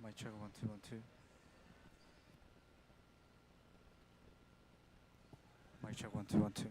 Mic check 1 2 1 2. Mic check 1 2 1 2.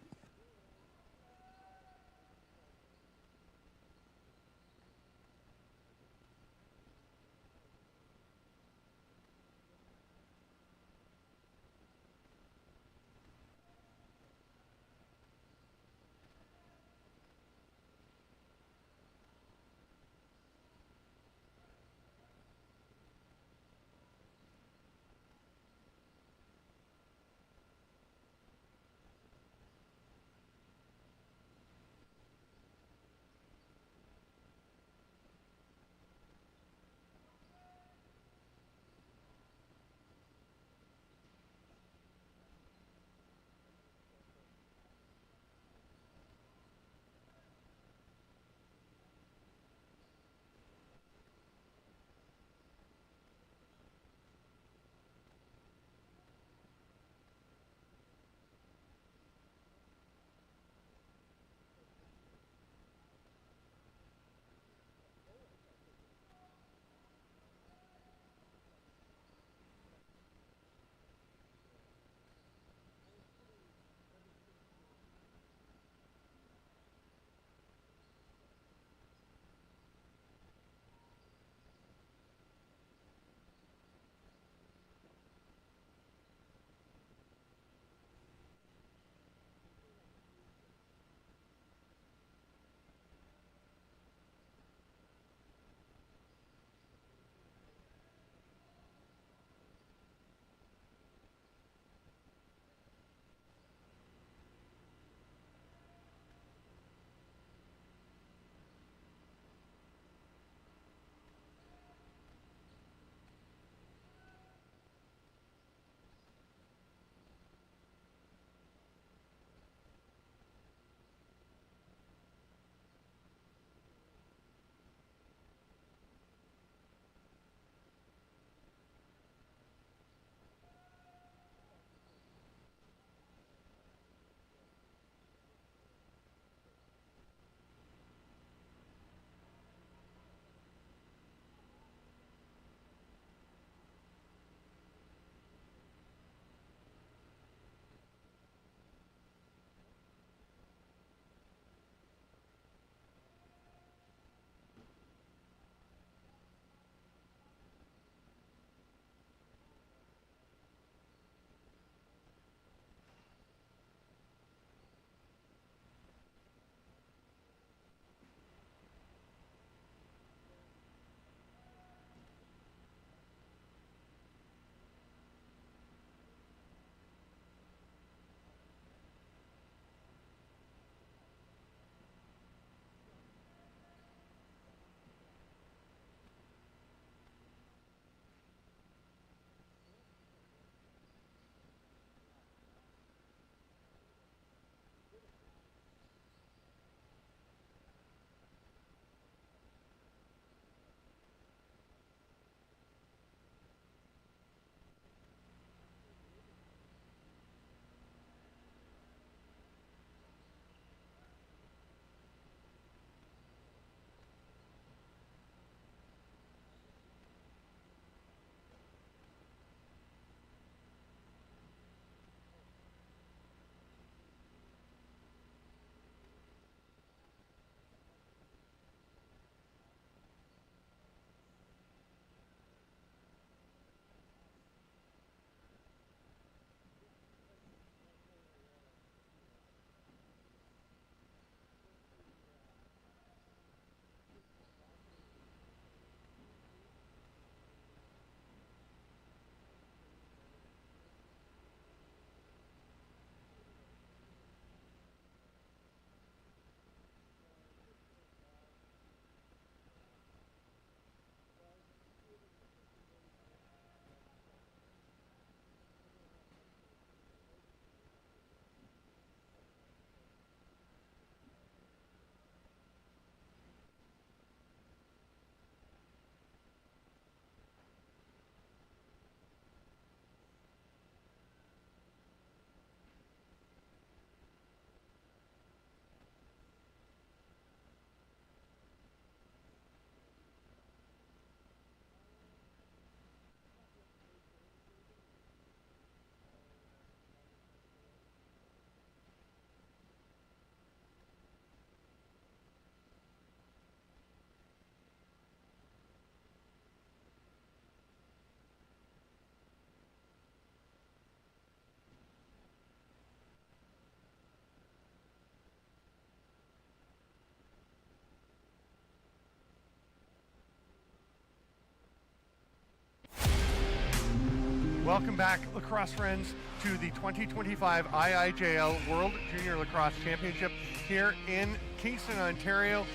Welcome back, lacrosse friends, to the 2025 IIJL World Junior Lacrosse Championship here in Kingston, Ontario.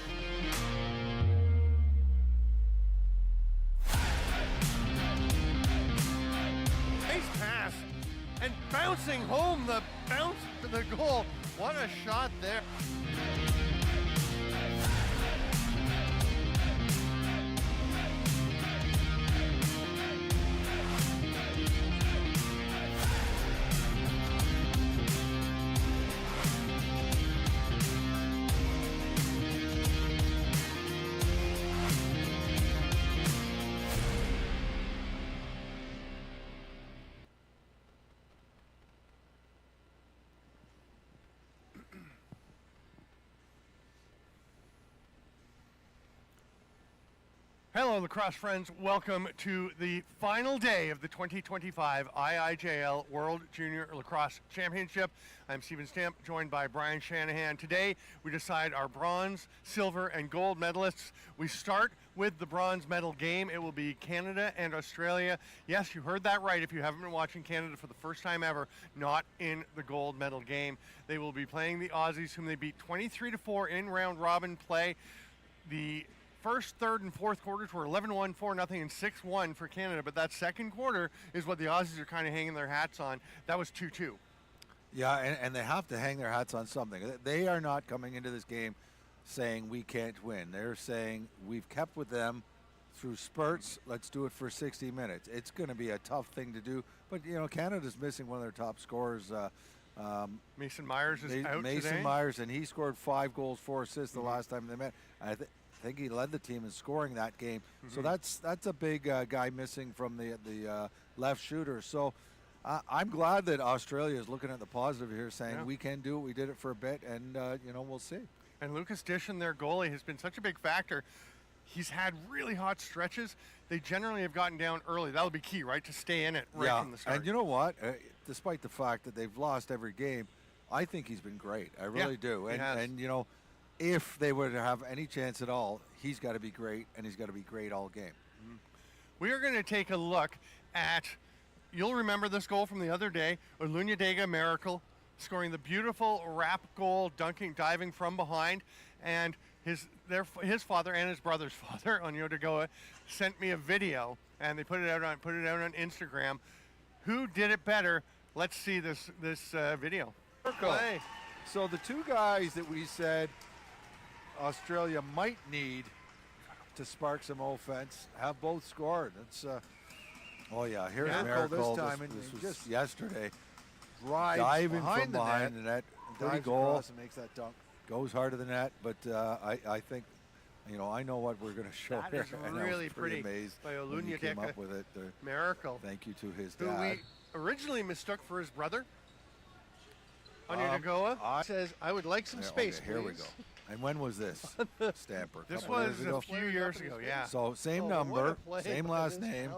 Nice pass and bouncing home, the bounce to the goal. What a shot there. Hello, lacrosse friends. Welcome to the final day of the 2025 IIJL World Junior Lacrosse Championship. I'm Stephen Stamp, joined by Brian Shanahan. Today, we decide our bronze, silver, and gold medalists. We start with the bronze medal game. It will be Canada and Australia. Yes, you heard that right. If you haven't been watching Canada for the first time ever, not in the gold medal game. They will be playing the Aussies, whom they beat 23-4 in round robin play. The first, third, and fourth quarters were 11-1, 4-0, and 6-1 for Canada, but that second quarter is what the Aussies are kind of hanging their hats on. That was 2-2. Yeah, and they have to hang their hats on something. They are not coming into this game saying we can't win. They're saying we've kept with them through spurts. Let's do it for 60 minutes. It's going to be a tough thing to do, but you know, Canada's missing one of their top scorers. Mason Myers is out Mason today. Myers, and he scored 5 goals, 4 assists the last time they met. I think he led the team in scoring that game. So that's a big guy missing from the left shooter. So I'm glad that Australia is looking at the positive here, saying we can do it. We did it for a bit, and you know, we'll see. And Lucas Dishon, their goalie, has been such a big factor. He's had really hot stretches. They generally have gotten down early. That'll be key, right, to stay in it right from the start. And you know what? Despite the fact that they've lost every game, I think he's been great. I really do. And you know, if they were to have any chance at all, he's got to be great, and he's got to be great all game. We are going to take a look at, you'll remember this goal from the other day, Olunyadega Miracle scoring the beautiful wrap goal, diving from behind, and his father and his brother's father, Onyodegoa, sent me a video, and they put it out on Instagram. Who did it better? Let's see this video. Play. So the two guys that we said Australia might need to spark some offense have both scored. It's oh yeah, here's Miracle this time, this was just yesterday. Diving from behind the net, pretty goal, and makes that dunk. Goes hard to the net, but I think, you know, I know what we're going to show that here. Is really pretty amazed by when he came up with it. Miracle. Thank you to his who dad. We originally mistook for his brother. Onyodegoa says, "I would like some space." Okay, here we go. And when was this, Stamper? This was a few years ago, yeah. So same number, same last name,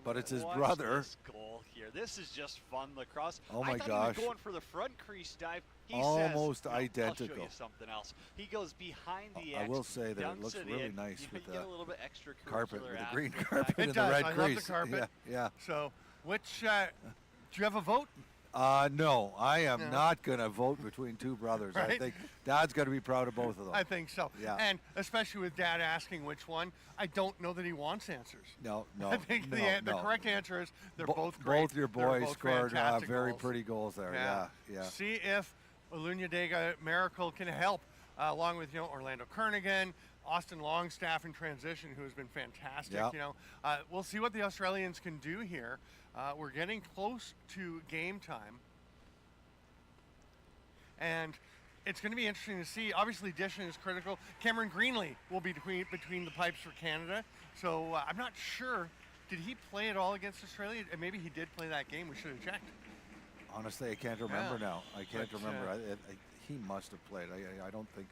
but it's his brother. This goal here. This is just fun lacrosse. Oh my I thought gosh. he was going for the front crease dive. He Almost says, identical. I'll show you something else. He goes behind the X. I will say that it looks really in. nice with the the a little bit extra carpet, with the after green the carpet It and does. the red I crease. love the carpet. Yeah. So, which do you have a vote? No, I am not going to vote between two brothers. Right? I think Dad's got to be proud of both of them. I think so. Yeah. And especially with Dad asking which one, I don't know that he wants answers. No. I think the correct answer is they're both great. Both your They're boys both scored very goals. pretty goals there. Yeah. See if Olunyadega Miracle can help, along with Orlando Kernigan, Austin Longstaff in transition, who has been fantastic. Yeah. We'll see what the Australians can do here. We're getting close to game time, and it's going to be interesting to see. Obviously, Dishon is critical. Cameron Greenlee will be between the pipes for Canada. So I'm not sure. Did he play at all against Australia? And maybe he did play that game. We should have checked. Honestly, I can't remember now. I can't remember. He must have played. I don't think.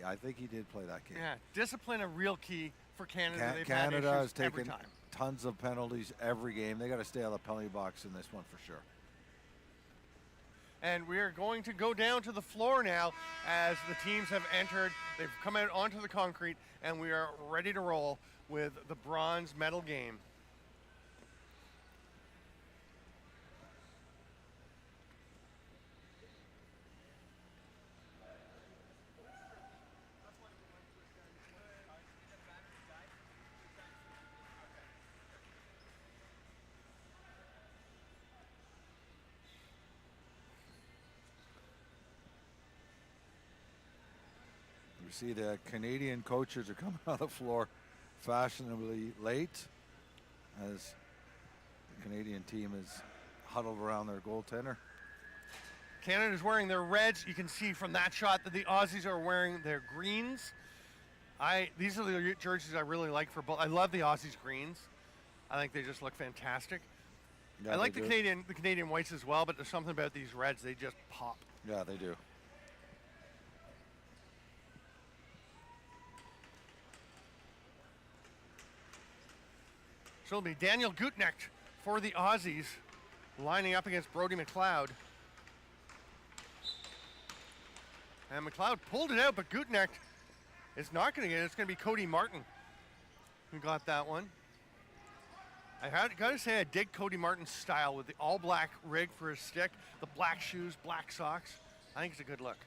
I think he did play that game. Yeah, discipline a real key for Canada. Canada has taken taken tons of penalties every game. They got to stay out of the penalty box in this one for sure. And we are going to go down to the floor now as the teams have entered. They've come out onto the concrete, and we are ready to roll with the bronze medal game. You see the Canadian coaches are coming on the floor fashionably late as the Canadian team is huddled around their goaltender. Canada's wearing their reds. You can see from that shot that the Aussies are wearing their greens. These are the jerseys I really like for both. I love the Aussies greens. I think they just look fantastic. Yeah, I like they the Canadian whites as well, but there's something about these reds, they just pop. Yeah, they do. So it'll be Daniel Gutnecht for the Aussies, lining up against Brody McLeod. And McLeod pulled it out, but Gutnecht is not going to get it. It's going to be Cody Martin who got that one. I got to say, I dig Cody Martin's style with the all-black rig for his stick, the black shoes, black socks. I think it's a good look.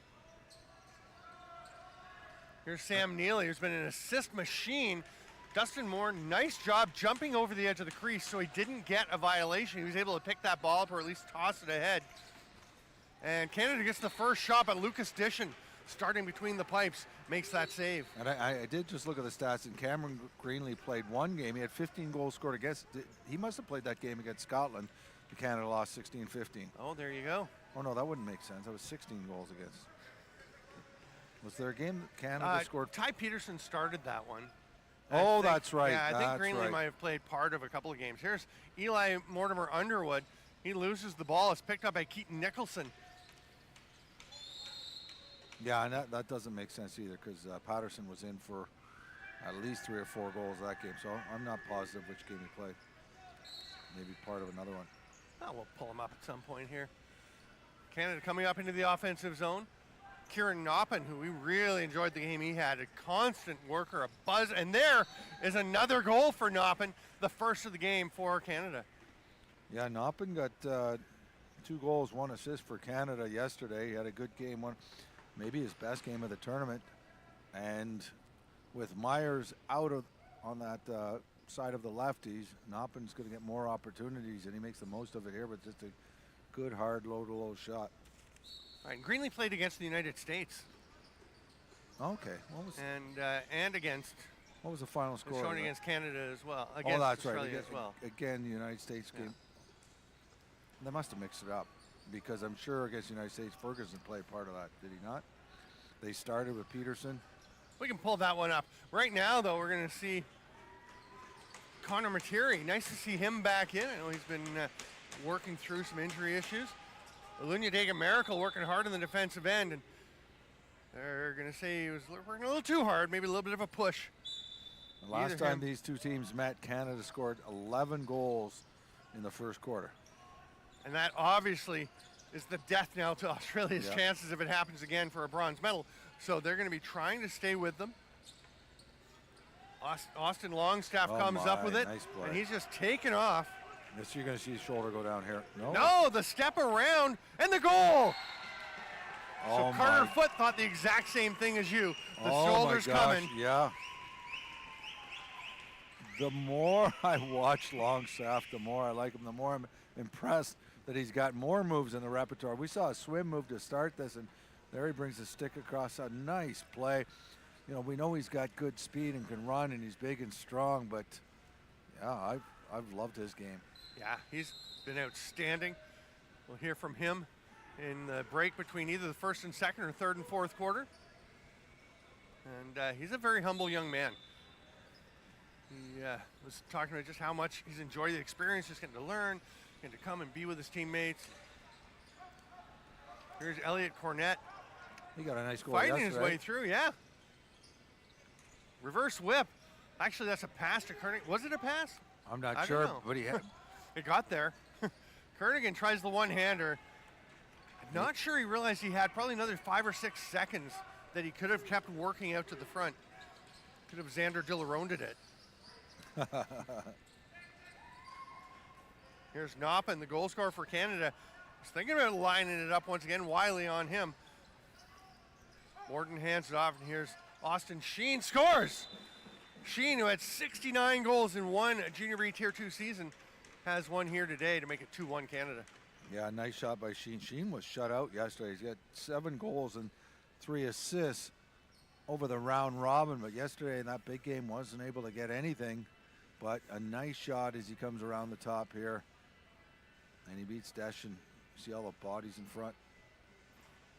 Here's Sam Neely, who's been an assist machine. Dustin Moore, nice job jumping over the edge of the crease so he didn't get a violation. He was able to pick that ball up or at least toss it ahead. And Canada gets the first shot, but Lucas Dishon, starting between the pipes, makes that save. And I did just look at the stats, and Cameron Greenlee played one game. He had 15 goals scored against. He must have played that game against Scotland. Canada lost 16-15. Oh, there you go. Oh, no, that wouldn't make sense. That was 16 goals against. Was there a game that Canada scored? Ty Peterson started that one. Oh, that's right. Yeah, I think That's Greenlee right. might have played part of a couple of games. Here's Eli Mortimer Underwood. He loses the ball. It's picked up by Keaton Nicholson. Yeah, and that doesn't make sense either because Patterson was in for at least 3 or 4 goals that game. So I'm not positive which game he played. Maybe part of another one. Oh, we'll pull him up at some point here. Canada coming up into the offensive zone. Kieran Noppen, who we really enjoyed the game he had, a constant worker, a buzz, and there is another goal for Noppen, the first of the game for Canada. Yeah, Noppen got 2 goals, 1 assist for Canada yesterday. He had a good game, maybe his best game of the tournament. And with Myers out on that side of the lefties, Noppen's going to get more opportunities, and he makes the most of it here, but just a good, hard, low-to-low shot. All right, and Greenlee played against the United States. Okay. And against. What was the final score? Showing against Canada as well. Against that's Australia right. as well. Again, the United States game. They must have mixed it up because I'm sure against the United States, Ferguson played part of that. Did he not? They started with Peterson. We can pull that one up. Right now, though, we're going to see Connor Materi. Nice to see him back in. I know he's been working through some injury issues. Lunyadega Miracle working hard on the defensive end, and they're going to say he was working a little too hard, maybe a little bit of a push. The last time these two teams met, Canada scored 11 goals in the first quarter. And that obviously is the death knell to Australia's chances if it happens again for a bronze medal. So they're going to be trying to stay with them. Austin Longstaff comes up with it, nice play. and he's just taken off. Yes, you're going to see his shoulder go down here. No, the step around and the goal. Oh, so Carter Foote thought the exact same thing as you. The shoulder's my gosh, coming. Yeah. The more I watch Longstaff, the more I like him, the more I'm impressed that he's got more moves in the repertoire. We saw a swim move to start this, and there he brings the stick across. A nice play. You know, we know he's got good speed and can run, and he's big and strong, but yeah, I've loved his game. Yeah, he's been outstanding. We'll hear from him in the break between either the first and second or third and fourth quarter. And he's a very humble young man. He was talking about just how much he's enjoyed the experience, just getting to learn, getting to come and be with his teammates. Here's Elliot Cornett. He got a nice goal fighting his way through, yeah. Reverse whip. Actually, that's a pass to Kernigan. Was it a pass? I'm not sure, but he had. It got there. Kernigan tries the one-hander. I'm not sure he realized he had probably another 5 or 6 seconds that he could have kept working out to the front. Could have Xander Dilleroned it. Here's Noppen, the goal scorer for Canada. He's thinking about lining it up once again. Wiley on him. Morton hands it off, and here's Austin Sheen scores. Sheen, who had 69 goals in one Junior B Tier 2 season, has one here today to make it 2-1 Canada. Yeah, nice shot by Sheen. Sheen was shut out yesterday. He's got 7 goals and 3 assists over the round robin, but yesterday in that big game wasn't able to get anything. But a nice shot as he comes around the top here. And he beats Desch, and see all the bodies in front.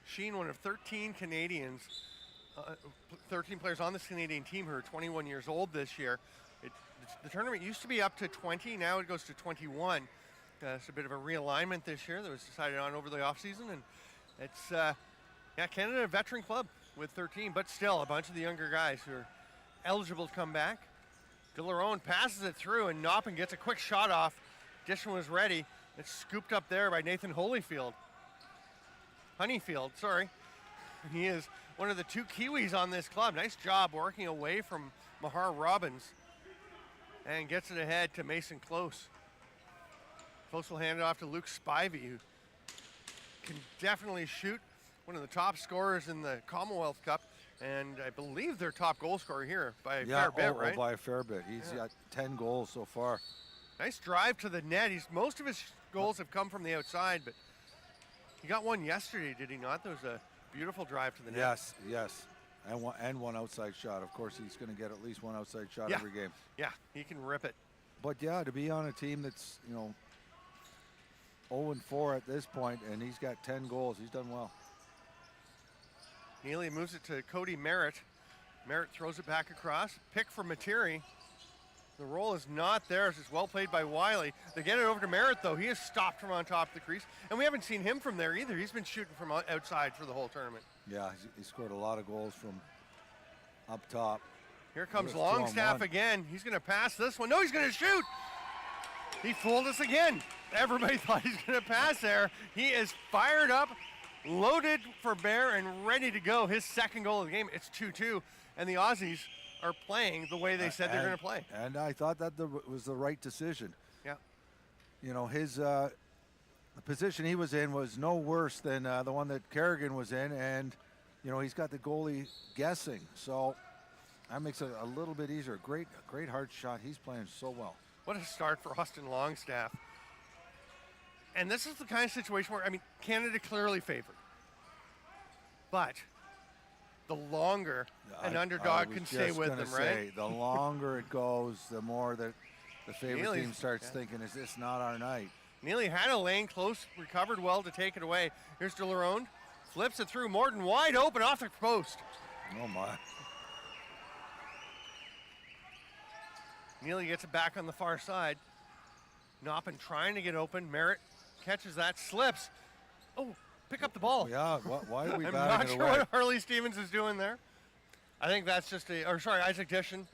Sheen, one of 13 Canadians, 13 players on this Canadian team who are 21 years old this year. The tournament used to be up to 20, now it goes to 21. It's a bit of a realignment this year that was decided on over the offseason, and it's, Canada, a veteran club with 13, but still a bunch of the younger guys who are eligible to come back. Dilleron passes it through, and Noppin gets a quick shot off. Dishon was ready. It's scooped up there by Nathan Honeyfield, sorry. He is one of the 2 Kiwis on this club. Nice job working away from Mahar Robbins, and gets it ahead to Mason Close. Close will hand it off to Luke Spivey, who can definitely shoot. One of the top scorers in the Commonwealth Cup, and I believe their top goal scorer here by a fair bit, right? By a fair bit. He's got 10 goals so far. Nice drive to the net. Most of his goals have come from the outside, but he got one yesterday, did he not? There was a beautiful drive to the net. Yes. And one outside shot. Of course, he's going to get at least one outside shot every game. Yeah, he can rip it. But yeah, to be on a team that's, 0-4 at this point, and he's got 10 goals, he's done well. Neely moves it to Cody Merritt. Merritt throws it back across. Pick for Materi. The roll is not theirs. It's well played by Wiley. They get it over to Merritt, though. He is stopped from on top of the crease. And we haven't seen him from there either. He's been shooting from outside for the whole tournament. Yeah, he scored a lot of goals from up top. Here comes Longstaff again. He's going to pass this one. No, he's going to shoot. He fooled us again. Everybody thought he's going to pass there. He is fired up, loaded for bear, and ready to go. His second goal of the game. It's 2-2, and the Aussies are playing the way they said they're going to play. And I thought that was the right decision. Yeah. His the position he was in was no worse than the one that Kerrigan was in, and he's got the goalie guessing, so that makes it a little bit easier. Great hard shot. He's playing so well. What a start for Austin Longstaff. And this is the kind of situation where, Canada clearly favored. But the longer an underdog can stay with them, right? The longer it goes, the more that the favorite team starts thinking, is this not our night? Neely had a lane close, recovered well to take it away. Here's Dilleron, flips it through. Morton wide open off the post. Oh, my. Neely gets it back on the far side. Noppin trying to get open. Merritt catches that, slips. Oh, pick up the ball. Yeah, why are we I'm batting not it sure away? what Harley Stevens is doing there. I think that's just Isaac Dishon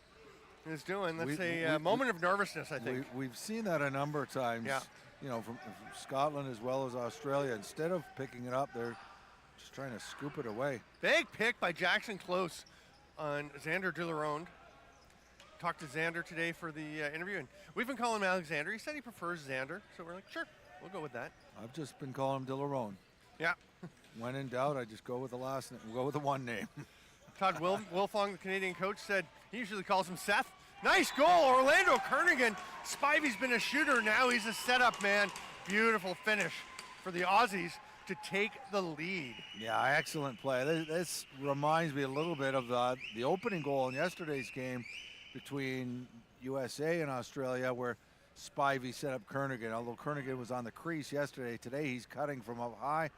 is doing. That's a moment of nervousness, I think. We've seen that a number of times, from Scotland as well as Australia. Instead of picking it up, they're just trying to scoop it away. Big pick by Jackson Close on Xander Dilleron. Talked to Xander today for the interview, and we've been calling him Alexander. He said he prefers Xander, so we're like, sure, we'll go with that. I've just been calling him Dilleron. Yeah. When in doubt, I just go with the last name. We'll go with the one name. Todd Wilfong, the Canadian coach, said he usually calls him Seth. Nice goal, Orlando Kernigan. Spivey's been a shooter, now he's a setup man. Beautiful finish for the Aussies to take the lead. Yeah, excellent play. This reminds me a little bit of the opening goal in yesterday's game between USA and Australia, where Spivey set up Kernigan. Although Kernigan was on the crease yesterday, today he's cutting from up high.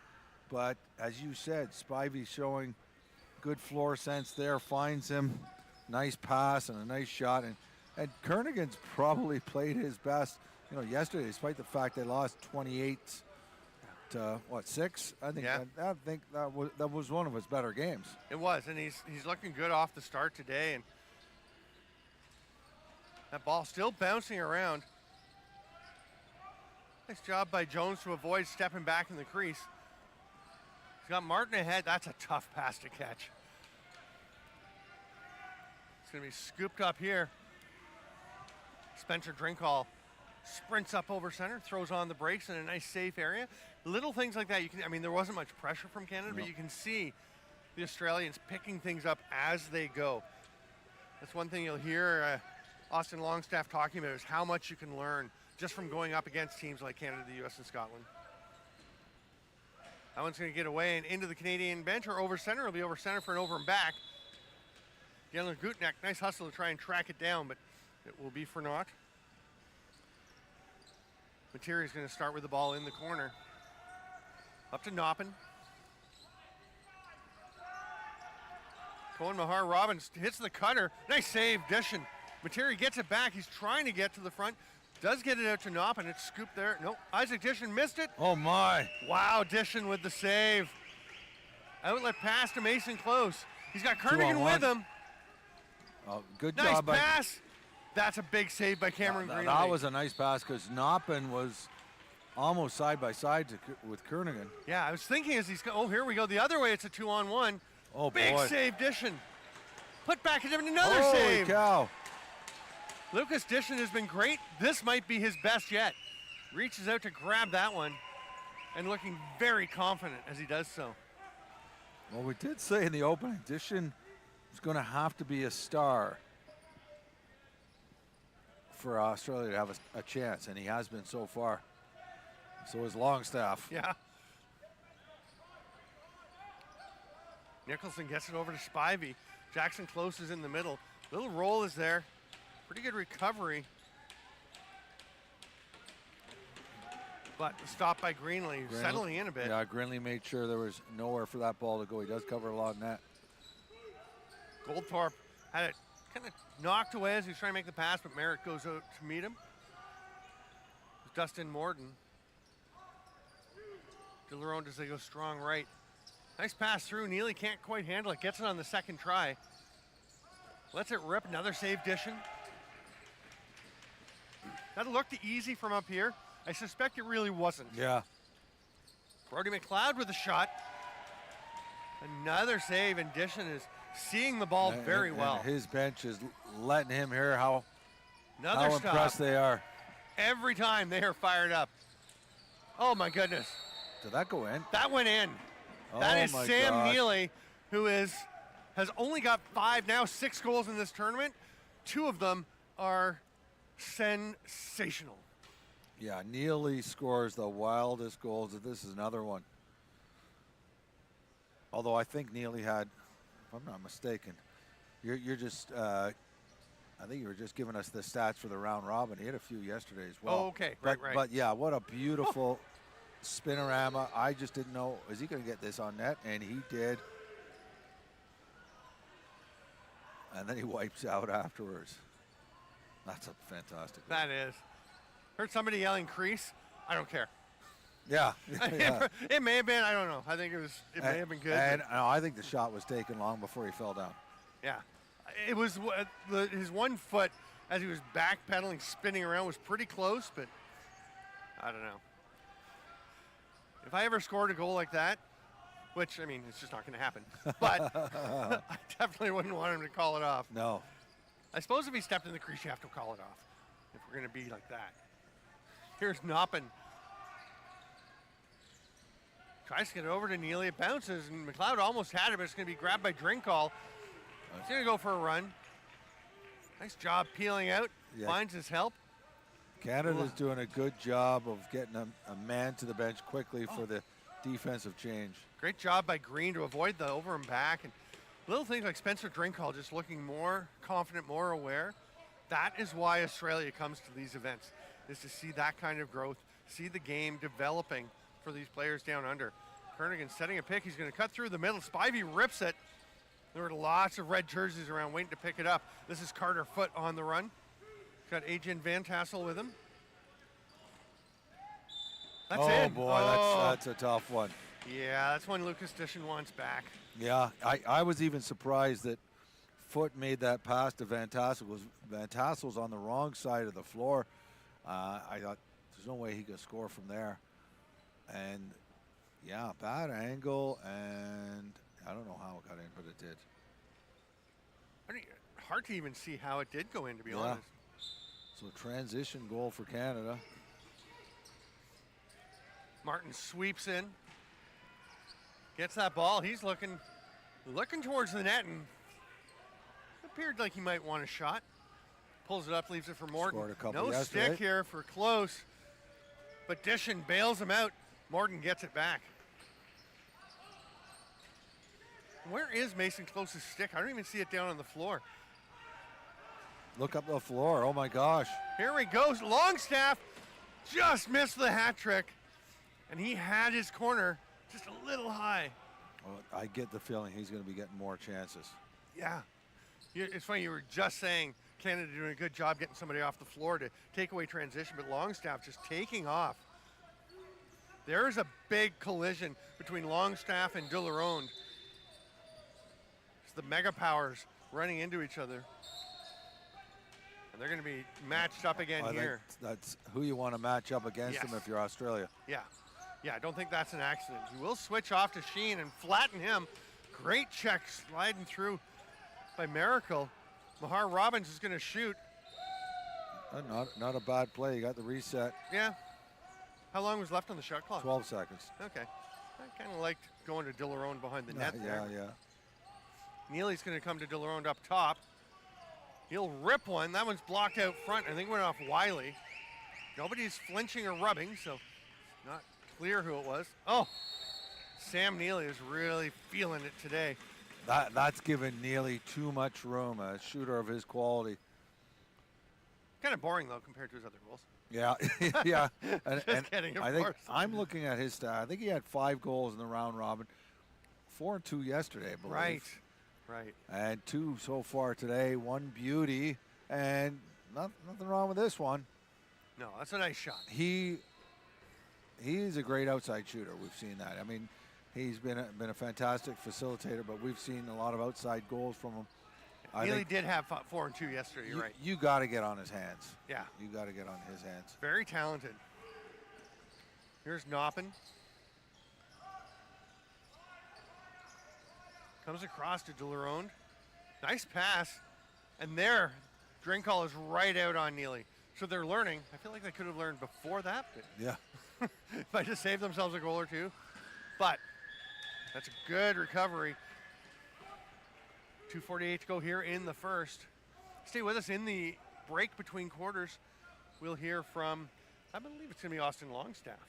But as you said, Spivey showing good floor sense there, finds him. Nice pass and a nice shot. And Kernigan's probably played his best, yesterday, despite the fact they lost 28 to 6. I think that was one of his better games. It was, and he's looking good off the start today, and that ball still bouncing around. Nice job by Jones to avoid stepping back in the crease. He's got Martin ahead. That's a tough pass to catch. It's going to be scooped up here. Spencer Drinkhall sprints up over center, throws on the brakes in a nice safe area. Little things like that. There wasn't much pressure from Canada, but you can see the Australians picking things up as they go. That's one thing you'll hear Austin Longstaff talking about, is how much you can learn just from going up against teams like Canada, the US, and Scotland. That one's going to get away and into the Canadian bench, or over center. It'll be over center for an over and back. Galen Gutneck, nice hustle to try and track it down, but it will be for naught. Materi's going to start with the ball in the corner. Up to Noppin. Cohen Mahar Robbins hits the cutter. Nice save, Dishon. Materi gets it back. He's trying to get to the front. Does get it out to Noppin. It's scooped there. Nope. Isaac Dishon missed it. Oh, my. Wow, Dishon with the save. Outlet pass to Mason Close. He's got Kernigan with him. Oh, good Nice job. pass. That's a big save by Cameron Greenlee. That was a nice pass because Noppin was almost side by side with Kernigan. Yeah, I was thinking as he's, oh, here we go the other way. It's a 2-on-1. Oh, big boy. save, Dishon. Put back and another Holy save. cow. Lucas Dishon has been great. This might be his best yet. Reaches out to grab that one and looking very confident as he does so. Well, we did say in the opening, Dishon is going to have to be a star for Australia to have a chance, and he has been so far. So is Longstaff. Yeah. Nicholson gets it over to Spivey. Jackson Close is in the middle. Little roll is there. Pretty good recovery. But stopped by Greenlee, settling in a bit. Yeah, Greenlee made sure there was nowhere for that ball to go. He does cover a lot in that. Goldthorpe had it kind of knocked away as he was trying to make the pass, but Merritt goes out to meet him. Dustin Morton. Dilleron does they go strong right. Nice pass through. Neely can't quite handle it. Gets it on the second try. Lets it rip. Another save, Dishon. That looked easy from up here. I suspect it really wasn't. Yeah. Brody McLeod with a shot. Another save, and Dishon is seeing the ball very well. And his bench is letting him hear how Another impressed they are. Every time they are fired up. Oh my goodness. Did that go in? That went in. That is my Sam gosh. Neely, who has only got 5, now 6 goals in this tournament. 2 of them are sensational. Yeah, Neely scores the wildest goals. This is another one. Although I think Neely had, if I'm not mistaken, you're just, I think you were just giving us the stats for the round robin. He had a few yesterday as well. Oh, okay, right. But yeah, what a beautiful spinorama. I just didn't know, is he going to get this on net? And he did. And then he wipes out afterwards. That's a fantastic goal. That is. Heard somebody yelling crease. I don't care. Yeah. It may have been, I don't know. I think it may have been good. And I think the shot was taken long before he fell down. Yeah. It was his 1 foot as he was backpedaling, spinning around was pretty close, but I don't know. If I ever scored a goal like that, which, I mean, it's just not going to happen, but I definitely wouldn't want him to call it off. No. I suppose if he stepped in the crease, you have to call it off if we're going to be like that. Here's Noppin. Tries to get it over to Neely. It bounces, and McLeod almost had it, but it's going to be grabbed by Drinkall. He's going to go for a run. Nice job peeling out. Yeah. Finds his help. Canada's doing a good job of getting a man to the bench quickly for the defensive change. Great job by Green to avoid the over and back. And little things like Spencer Drinkall just looking more confident, more aware. That is why Australia comes to these events, is to see that kind of growth, see the game developing for these players down under. Kernigan setting a pick. He's going to cut through the middle. Spivey rips it. There were lots of red jerseys around waiting to pick it up. This is Carter Foote on the run. He's got Adrian Van Tassel with him. That's in. Oh, boy, that's a tough one. Yeah, that's one Lucas Dishon wants back. Yeah, I was even surprised that Foote made that pass to Van Tassel. Van Tassel's on the wrong side of the floor. I thought there's no way he could score from there. And, yeah, bad angle, and I don't know how it got in, but it did. Hard to even see how it did go in, to be honest. So transition goal for Canada. Martin sweeps in, gets that ball. He's looking towards the net, and appeared like he might want a shot. Pulls it up, leaves it for Morton. Scored a couple No yesterday. stick here for Close, but Dishon bails him out. Morton gets it back. Where is Mason Close's stick? I don't even see it down on the floor. Look up the floor. Oh my gosh. Here he goes. Longstaff just missed the hat trick. And he had his corner just a little high. Well, I get the feeling he's going to be getting more chances. Yeah. It's funny, you were just saying Canada doing a good job getting somebody off the floor to take away transition, but Longstaff just taking off. There's a big collision between Longstaff and Dilleron. It's the mega powers running into each other. And they're going to be matched up again here. That's who you want to match up against them if you're Australia. Yeah. Yeah, I don't think that's an accident. He will switch off to Sheen and flatten him. Great check sliding through by Miracle. Mahar Robbins is going to shoot. Not a bad play. You got the reset. Yeah. How long was left on the shot clock? 12 seconds. Okay. I kind of liked going to Dilleron behind the net there. Yeah. Neely's going to come to Dilleron up top. He'll rip one. That one's blocked out front. I think it went off Wiley. Nobody's flinching or rubbing, so not clear who it was. Oh, Sam Neely is really feeling it today. That's given Neely too much room, a shooter of his quality. Kind of boring, though, compared to his other goals. Yeah, yeah. Just kidding, of I think course. I'm looking at his stat. I think he had 5 goals in the round robin, 4 and 2 yesterday, I believe. Right. And 2 so far today, 1 beauty, and nothing wrong with this one. No, that's a nice shot. He's a great outside shooter. We've seen that. I mean, he's been a fantastic facilitator, but we've seen a lot of outside goals from him. Neely did have 4 and 2 yesterday. You're right. You got to get on his hands. Yeah. You got to get on his hands. Very talented. Here's Noppin. Comes across to Dilleron. Nice pass. And there, Drinkall is right out on Neely. So they're learning. I feel like they could have learned before that. But Yeah. might just save themselves a goal or two. But that's a good recovery. 2:48 to go here in the first. Stay with us in the break between quarters. We'll hear from, I believe it's going to be Austin Longstaff.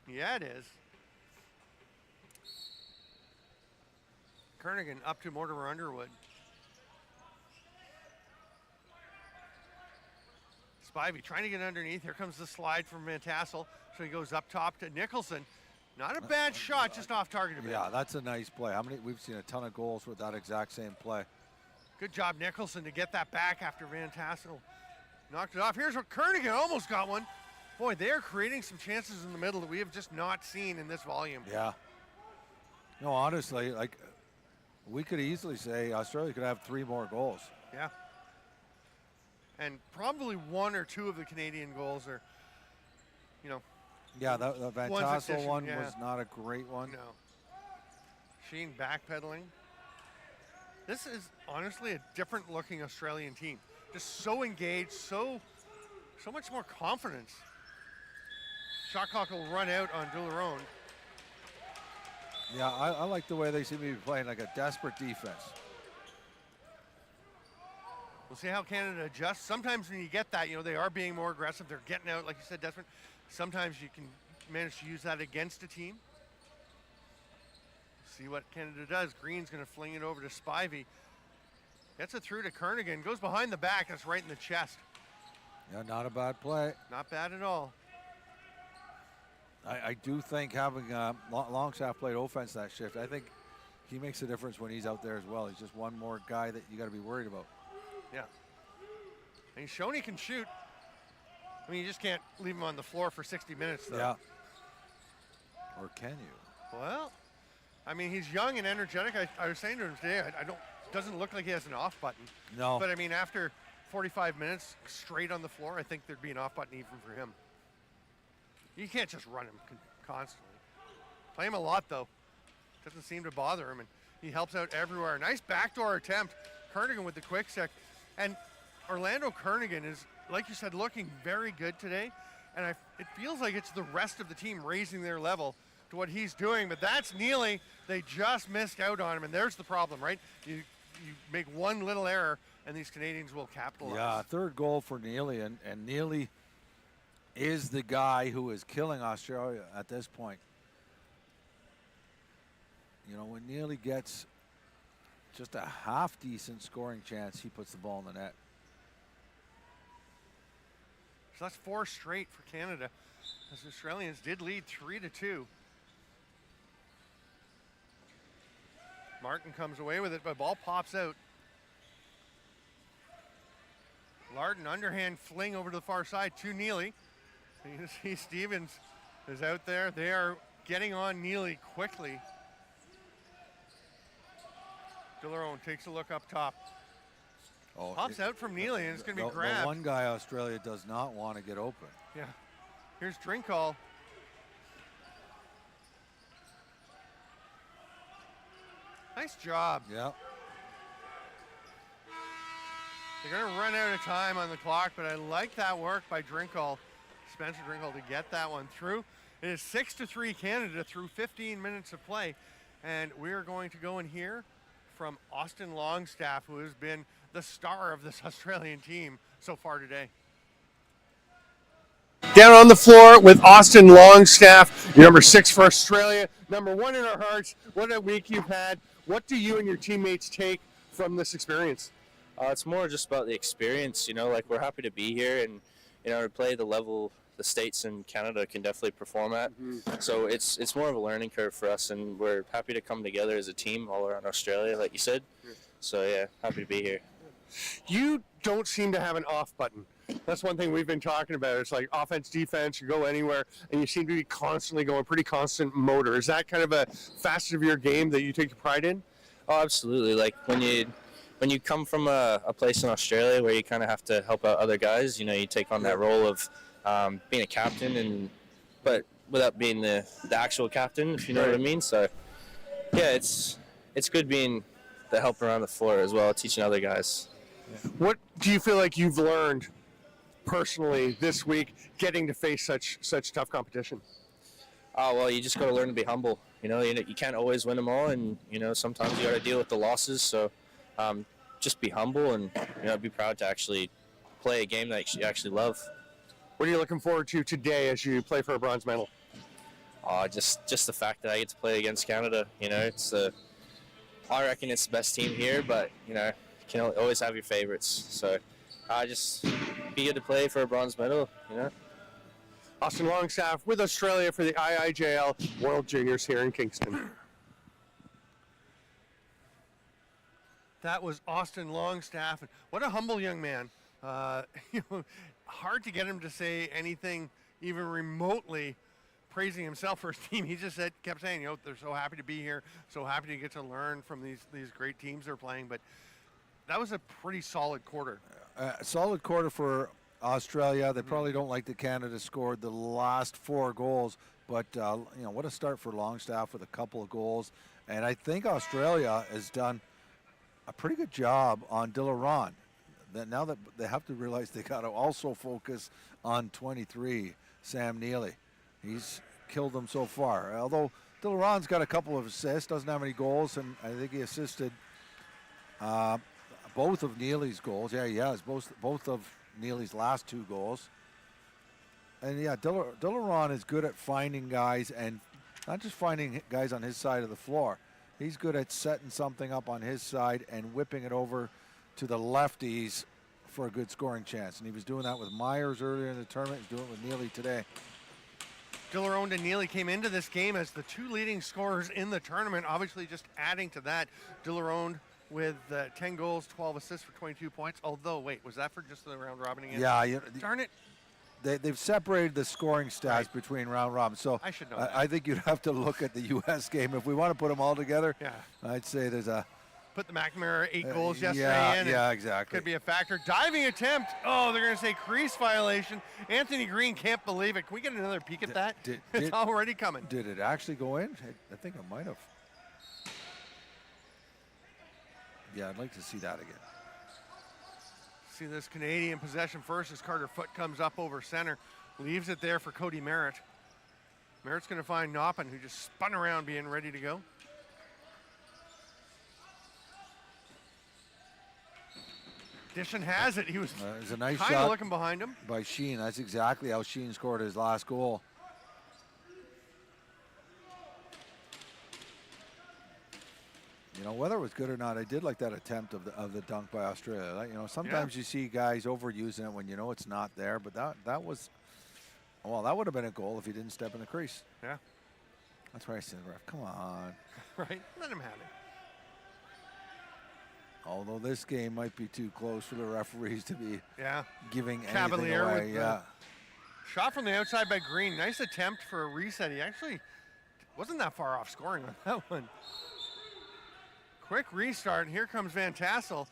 Yeah, it is. Kernigan up to Mortimer Underwood. Spivey trying to get underneath. Here comes the slide from Van Tassel. So he goes up top to Nicholson. Not a bad shot, just off target a bit. Yeah, that's a nice play. We've seen a ton of goals with that exact same play. Good job, Nicholson, to get that back after Van Tassel knocked it off. Here's what Kernigan almost got one. Boy, they're creating some chances in the middle that we have just not seen in this volume. Yeah. No, honestly, like, we could easily say Australia could have 3 more goals. Yeah. And probably 1 or 2 of the Canadian goals are, Yeah, the Van One's Tassel efficient, one yeah. was not a great one. no. Sheen backpedaling. This is honestly a different looking Australian team. Just so engaged, so much more confidence. Shot clock will run out on Dilleron. Yeah, I like the way they seem to be playing, like a desperate defense. We'll see how Canada adjusts. Sometimes when you get that, they are being more aggressive. They're getting out, like you said, desperate. Sometimes you can manage to use that against a team. See what Canada does. Green's going to fling it over to Spivey. Gets it through to Kernigan. Goes behind the back. That's right in the chest. Yeah, not a bad play. Not bad at all. I do think having Longstaff played offense that shift, I think he makes a difference when he's out there as well. He's just one more guy that you got to be worried about. Yeah. And he's shown he can shoot. I mean, you just can't leave him on the floor for 60 minutes, though. Yeah. Or can you? Well, I mean, he's young and energetic. I was saying to him today, doesn't look like he has an off button. No. But I mean, after 45 minutes straight on the floor, I think there'd be an off button even for him. You can't just run him constantly. Play him a lot, though. Doesn't seem to bother him, and he helps out everywhere. Nice backdoor attempt. Kernigan with the quick sec. And Orlando Kernigan is, like you said, looking very good today. And it feels like it's the rest of the team raising their level to what he's doing. But that's Neely. They just missed out on him, and there's the problem, right? You make one little error, and these Canadians will capitalize. Yeah, 3rd goal for Neely, and Neely is the guy who is killing Australia at this point. When Neely gets just a half-decent scoring chance, he puts the ball in the net. So that's 4 straight for Canada, as the Australians did lead 3-2. Martin comes away with it, but ball pops out. Larden underhand fling over to the far side to Neely. You see Stevens is out there. They are getting on Neely quickly. Dilleron takes a look up top. Oh, Pops out from Neely, and it's going to be the grabbed. one guy Australia does not want to get open. Yeah. Here's Drinkall. Nice job. Yeah. They're going to run out of time on the clock, but I like that work by Drinkall, Spencer Drinkall, to get that one through. It is 6-3 Canada through 15 minutes of play, and we're going to go in here from Austin Longstaff, who has been the star of this Australian team so far today. Down on the floor with Austin Longstaff, number 6 for Australia, number 1 in our hearts. What a week you've had. What do you and your teammates take from this experience? It's more just about the experience, you know, like we're happy to be here and, you know, to play the level the States and Canada can definitely perform at. So it's more of a learning curve for us, and we're happy to come together as a team all around Australia, like you said. So, yeah, happy to be here. You don't seem to have an off button. That's one thing we've been talking about. It's like offense, defense, you go anywhere, and you seem to be constantly going, pretty constant motor. Is that kind of a facet of your game that you take pride in? Oh, absolutely. Like when you come from a place in Australia where you kind of have to help out other guys, you know, you take on that role of being a captain, but without being the actual captain, if you know what I mean. So, yeah, it's good being the helper on the floor as well, teaching other guys. What do you feel like you've learned personally this week, getting to face such tough competition? Oh, well, you just got to learn to be humble. You know, you can't always win them all, and, you know, sometimes you got to deal with the losses. So just be humble and, you know, be proud to actually play a game that you actually love. What are you looking forward to today as you play for a bronze medal? Just the fact that I get to play against Canada. You know, I reckon it's the best team here, but, you know, you can always have your favorites. So just be good to play for a bronze medal, you know. Austin Longstaff with Australia for the IIJL World Juniors here in Kingston. That was Austin Longstaff. What a humble young man. You know, hard to get him to say anything even remotely praising himself for his team. He just kept saying, you know, they're so happy to be here, so happy to get to learn from these great teams they're playing. But that was a pretty solid quarter. Solid quarter for Australia. They probably don't like that Canada scored the last 4 goals, but you know, what a start for Longstaff with a couple of goals. And I think Australia has done a pretty good job on Dilleron. Now that they have to realize they got to also focus on 23, Sam Neely. He's killed them so far. Although Dilleron's got a couple of assists, doesn't have any goals, and I think he assisted both of Neely's goals. Yeah, he has both of Neely's last 2 goals. And yeah, Dilleron is good at finding guys, and not just finding guys on his side of the floor. He's good at setting something up on his side and whipping it over to the lefties for a good scoring chance. And he was doing that with Myers earlier in the tournament. He's doing it with Neely today. Dilleron and Neely came into this game as the 2 leading scorers in the tournament. Obviously, just adding to that, Dilleron with 10 goals, 12 assists for 22 points. Although, wait, was that for just the round robin again? Yeah. Darn it. They've separated the scoring stats between round robin. So I should know that. I think you'd have to look at the U.S. game. If we want to put them all together, I'd say there's a... Put the McNamara 8 goals yesterday in. Yeah, exactly. Could be a factor. Diving attempt. Oh, they're going to say crease violation. Anthony Green can't believe it. Can we get another peek at that? It's already coming. Did it actually go in? I think it might have. Yeah, I'd like to see that again. See this Canadian possession first as Carter Foote comes up over center. Leaves it there for Cody Merritt. Merritt's going to find Noppin, who just spun around being ready to go. Dishon has it. He was a nice kind shot of looking behind him. By Sheen. That's exactly how Sheen scored his last goal. You know, whether it was good or not, I did like that attempt of the dunk by Australia. Like, you know, sometimes you see guys overusing it when you know it's not there, but that was, well, that would have been a goal if he didn't step in the crease. Yeah. That's why I said, ref, come on. Right. Let him have it. Although this game might be too close for the referees to be giving Cavalier anything away. Shot from the outside by Green. Nice attempt for a reset. He actually wasn't that far off scoring on that one. Quick restart, and here comes Van Tassel.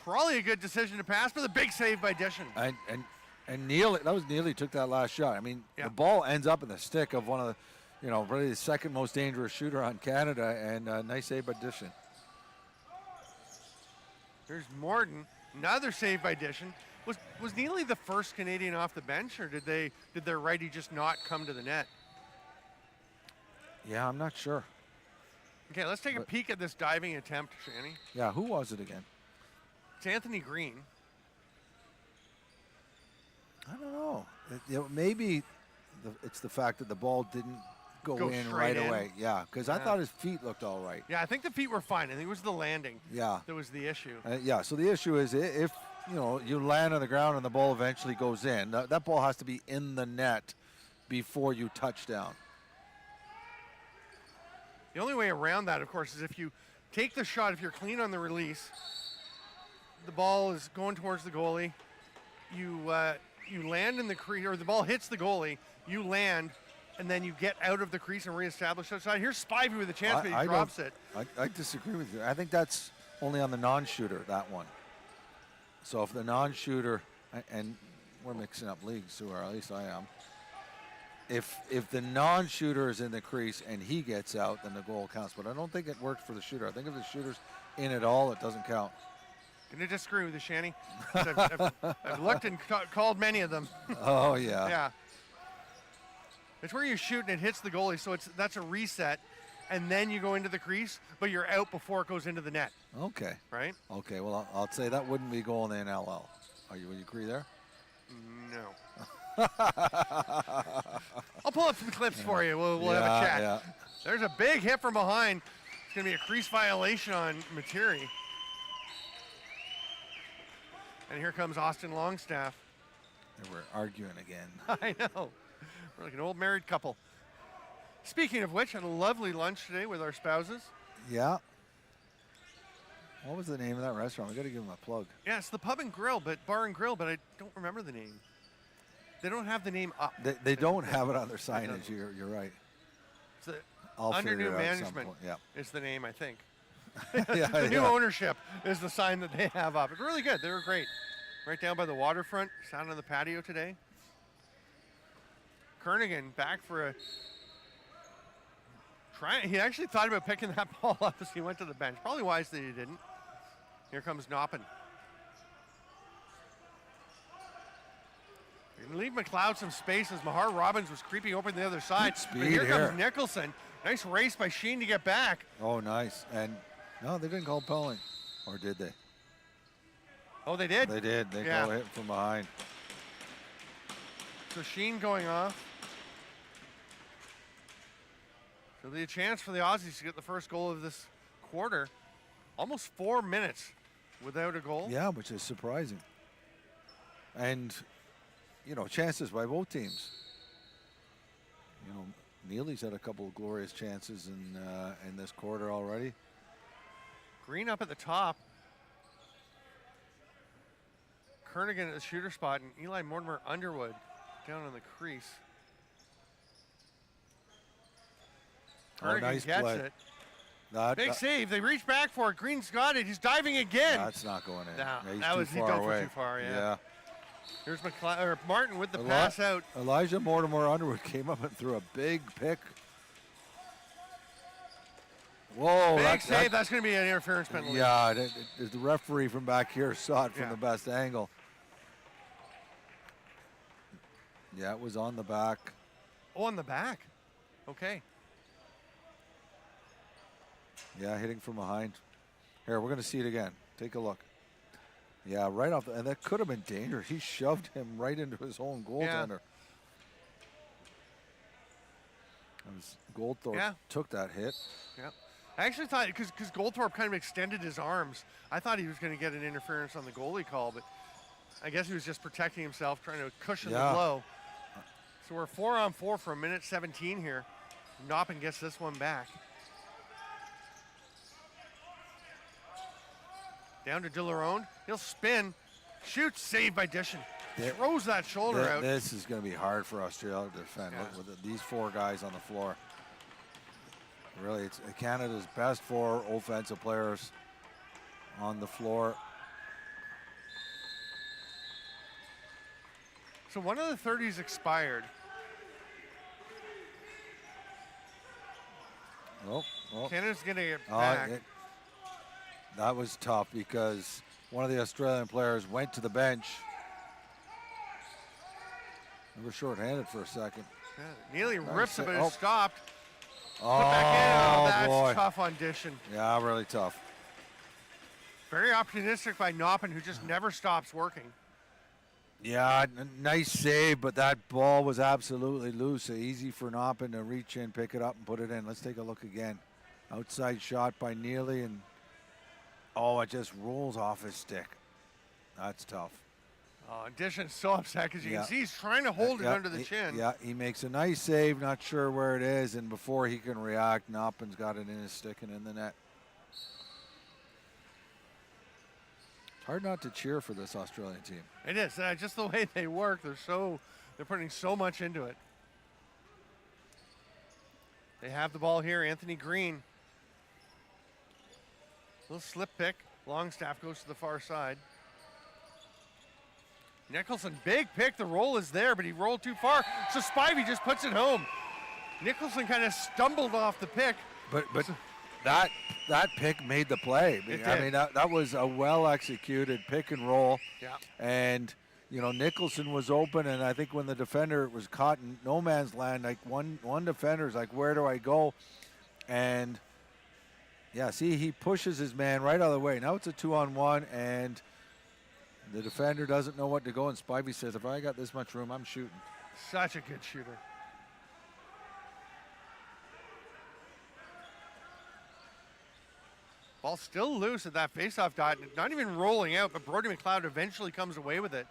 Probably a good decision to pass, but a big save by Dishon. And Neely, that was Neely took that last shot. I mean, the ball ends up in the stick of one of the, you know, really the second most dangerous shooter on Canada, and nice save by Dishon. There's Morton, another save by Dishon. Was Neely the first Canadian off the bench, or did their righty just not come to the net? Yeah, I'm not sure. Okay, let's take a peek at this diving attempt, Shanny. Yeah, who was it again? It's Anthony Green. I don't know. Maybe it's the fact that the ball didn't go in right away. Yeah, because I thought his feet looked all right. Yeah, I think the feet were fine. I think it was the landing. Yeah. That was the issue. Yeah, so the issue is if you know you land on the ground and the ball eventually goes in, that ball has to be in the net before you touch down. The only way around that, of course, is if you take the shot, if you're clean on the release, the ball is going towards the goalie, you land in the crease, or the ball hits the goalie, you land, and then you get out of the crease and reestablish outside. Here's Spivey with a chance, but he drops it. I disagree with you. I think that's only on the non-shooter, that one. So if the non-shooter, and we're mixing up leagues too, or at least I am. If the non-shooter is in the crease and he gets out, then the goal counts. But I don't think it worked for the shooter. I think if the shooter's in at all, it doesn't count. Going to disagree with you, Shanny. I've looked and called many of them. Oh, yeah. Yeah. It's where you shoot and it hits the goalie, so that's a reset, and then you go into the crease, but you're out before it goes into the net. Okay. Right? Okay, well, I'll say that wouldn't be goal in the NLL. Would you agree there? No. I'll pull up some clips for you. We'll have a chat. Yeah. There's a big hit from behind. It's going to be a crease violation on Materi. And here comes Austin Longstaff. And we're arguing again. I know. We're like an old married couple. Speaking of which, had a lovely lunch today with our spouses. Yeah. What was the name of that restaurant? We got to give them a plug. Yeah, it's the Bar and Grill, but I don't remember the name. They don't have the name up. They don't have it on their signage. You're right. It's the I'll Under figure New it out at some Management point. Yeah. is the name, I think. Yeah, New ownership is the sign that they have up. It's really good. They were great. Right down by the waterfront. Sat on the patio today. Kernigan back for a try. He actually thought about picking that ball up as he went to the bench. Probably wise that he didn't. Here comes Noppin. Leave McLeod some space as Mahar Robbins was creeping over the other side. Speed but here comes Nicholson. Nice race by Sheen to get back. Oh, nice. And no, they didn't call Pelling. Or did they? Oh, they did? They did. They called a hit from behind. So Sheen going off. So the chance for the Aussies to get the first goal of this quarter. Almost 4 minutes without a goal. Yeah, which is surprising. And, you know, chances by both teams. You know, Neely's had a couple of glorious chances in this quarter already. Green up at the top. Kernigan at the shooter spot, and Eli Mortimer Underwood down on the crease. Kernigan nice gets play. it. Big save. They reach back for it. Green's got it. He's diving again. That's not going in. No, Yeah, he's he too dove far away. too far. Yeah. Here's Martin with the Eli- pass out. Elijah Mortimer Underwood came up and threw a big pick. Whoa. Big save. That's going to be an interference penalty. Yeah, the referee from back here saw it from the best angle. Yeah, it was on the back. Oh, on the back. Okay. Yeah, hitting from behind. Here, we're going to see it again. Take a look. Yeah, right off, and that could have been dangerous. He shoved him right into his own goaltender. Goldthorpe took that hit. Yeah. I actually thought, because Goldthorpe kind of extended his arms, I thought he was going to get an interference on the goalie call, but I guess he was just protecting himself, trying to cushion the blow. So we're 4-on-4 for 1:17 here. Noppin gets this one back. Down to Dilleron. He'll spin, shoots, saved by Dishon. Throws that shoulder out. This is going to be hard for Australia to defend. Yeah. Look, with these 4 guys on the floor. Really, it's Canada's best 4 offensive players on the floor. So one of the 30s expired. Oh. Canada's going to get back. That was tough because one of the Australian players went to the bench. They were shorthanded for a second. Yeah, nearly rips it, but Oh. it stopped. Oh, Put back in. Oh, that's boy. tough on Dishon. Yeah, really tough. Very opportunistic by Noppin, who just never stops working. Yeah, nice save, but that ball was absolutely loose. Easy for Noppin to reach in, pick it up, and put it in. Let's take a look again. Outside shot by Neely, and it just rolls off his stick. That's tough. Oh, and Dishon's so upset because you can see he's trying to hold it under the chin. Yeah, he makes a nice save, not sure where it is, and before he can react, Noppin's got it in his stick and in the net. It's hard not to cheer for this Australian team. It is. Just the way they work, they're putting so much into it. They have the ball here. Anthony Green. Little slip pick. Longstaff goes to the far side. Nicholson, big pick. The roll is there, but he rolled too far. So Spivey just puts it home. Nicholson kind of stumbled off the pick. But that pick made the play. I mean, that was a well-executed pick and roll. Yeah. And, Nicholson was open, and I think when the defender was caught in no man's land, like one defender's like, where do I go? And, yeah, see, he pushes his man right out of the way. Now it's a 2-on-1, and the defender doesn't know what to go, and Spivey says, if I got this much room, I'm shooting. Such a good shooter. Ball still loose at that faceoff dot, not even rolling out, but Brody McLeod eventually comes away with it.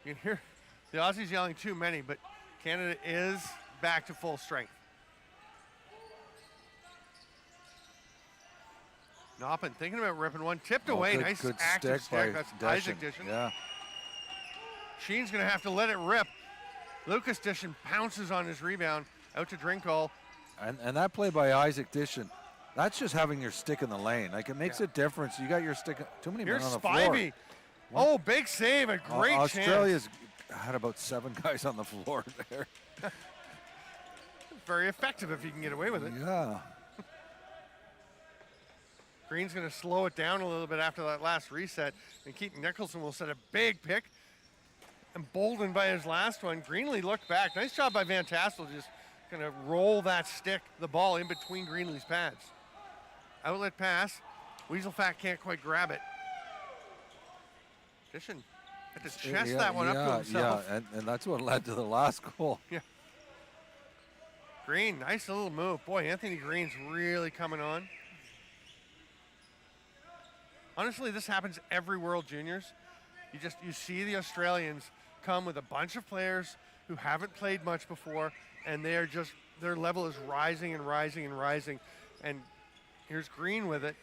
You can hear the Aussies yelling too many, but Canada is back to full strength. Noppin thinking about ripping one, tipped away. Nice active stick. That's Isaac Dishon. Yeah. Sheen's going to have to let it rip. Lucas Dishon pounces on his rebound, out to Drinkall. And that play by Isaac Dishon, that's just having your stick in the lane. Like, it makes a difference. You got your stick, too many men on the floor. Here's Spivey. Oh, big save, a great chance. Australia's had about 7 guys on the floor there. Very effective if you can get away with it. Yeah. Green's going to slow it down a little bit after that last reset, and Keaton Nicholson will set a big pick. Emboldened by his last one, Greenlee looked back. Nice job by Van Tassel, just going to roll that stick, the ball in between Greenlee's pads. Outlet pass. Weasel Fat can't quite grab it. Dishon had to chest that one up to himself. Yeah, and that's what led to the last goal. Yeah. Green, nice little move. Boy, Anthony Green's really coming on. Honestly, this happens every World Juniors. You see the Australians come with a bunch of players who haven't played much before, and their level is rising and rising and rising. And here's Green with it.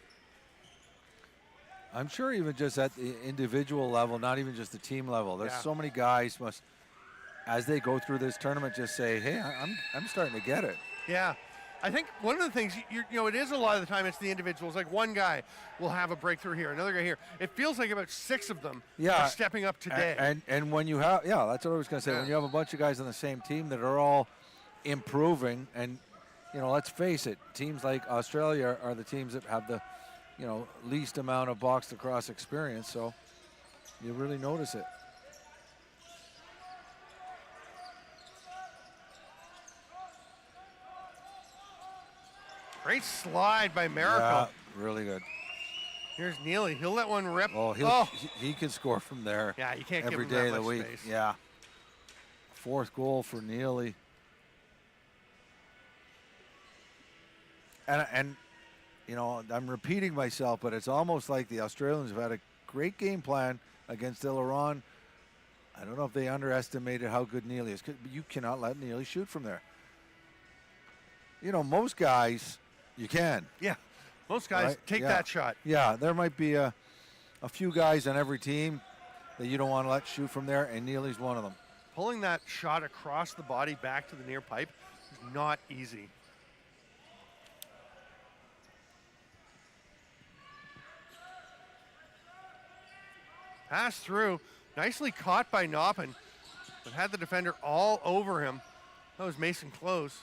I'm sure even just at the individual level, not even just the team level, there's so many guys must, as they go through this tournament, just say, hey, I'm starting to get it. Yeah. I think one of the things, it is a lot of the time it's the individuals. Like one guy will have a breakthrough here, another guy here. It feels like about 6 of them are stepping up today. And when you have, that's what I was going to say. Yeah. When you have a bunch of guys on the same team that are all improving, and, let's face it, teams like Australia are the teams that have the, least amount of box lacrosse experience. So you really notice it. Great slide by Miracle. Yeah, really good. Here's Neely. He'll let one rip. Oh, he can score from there. Yeah, you can't give every him day that of the much week. space. Yeah. 4th goal for Neely. And you know, I'm repeating myself, but it's almost like the Australians have had a great game plan against Dilleron. I don't know if they underestimated how good Neely is. You cannot let Neely shoot from there. You know, most guys, you can. Yeah, most guys Right? take Yeah. that shot. Yeah, there might be a few guys on every team that you don't want to let shoot from there, and Neely's one of them. Pulling that shot across the body back to the near pipe is not easy. Pass through, nicely caught by Noppin, but had the defender all over him. That was Mason Close.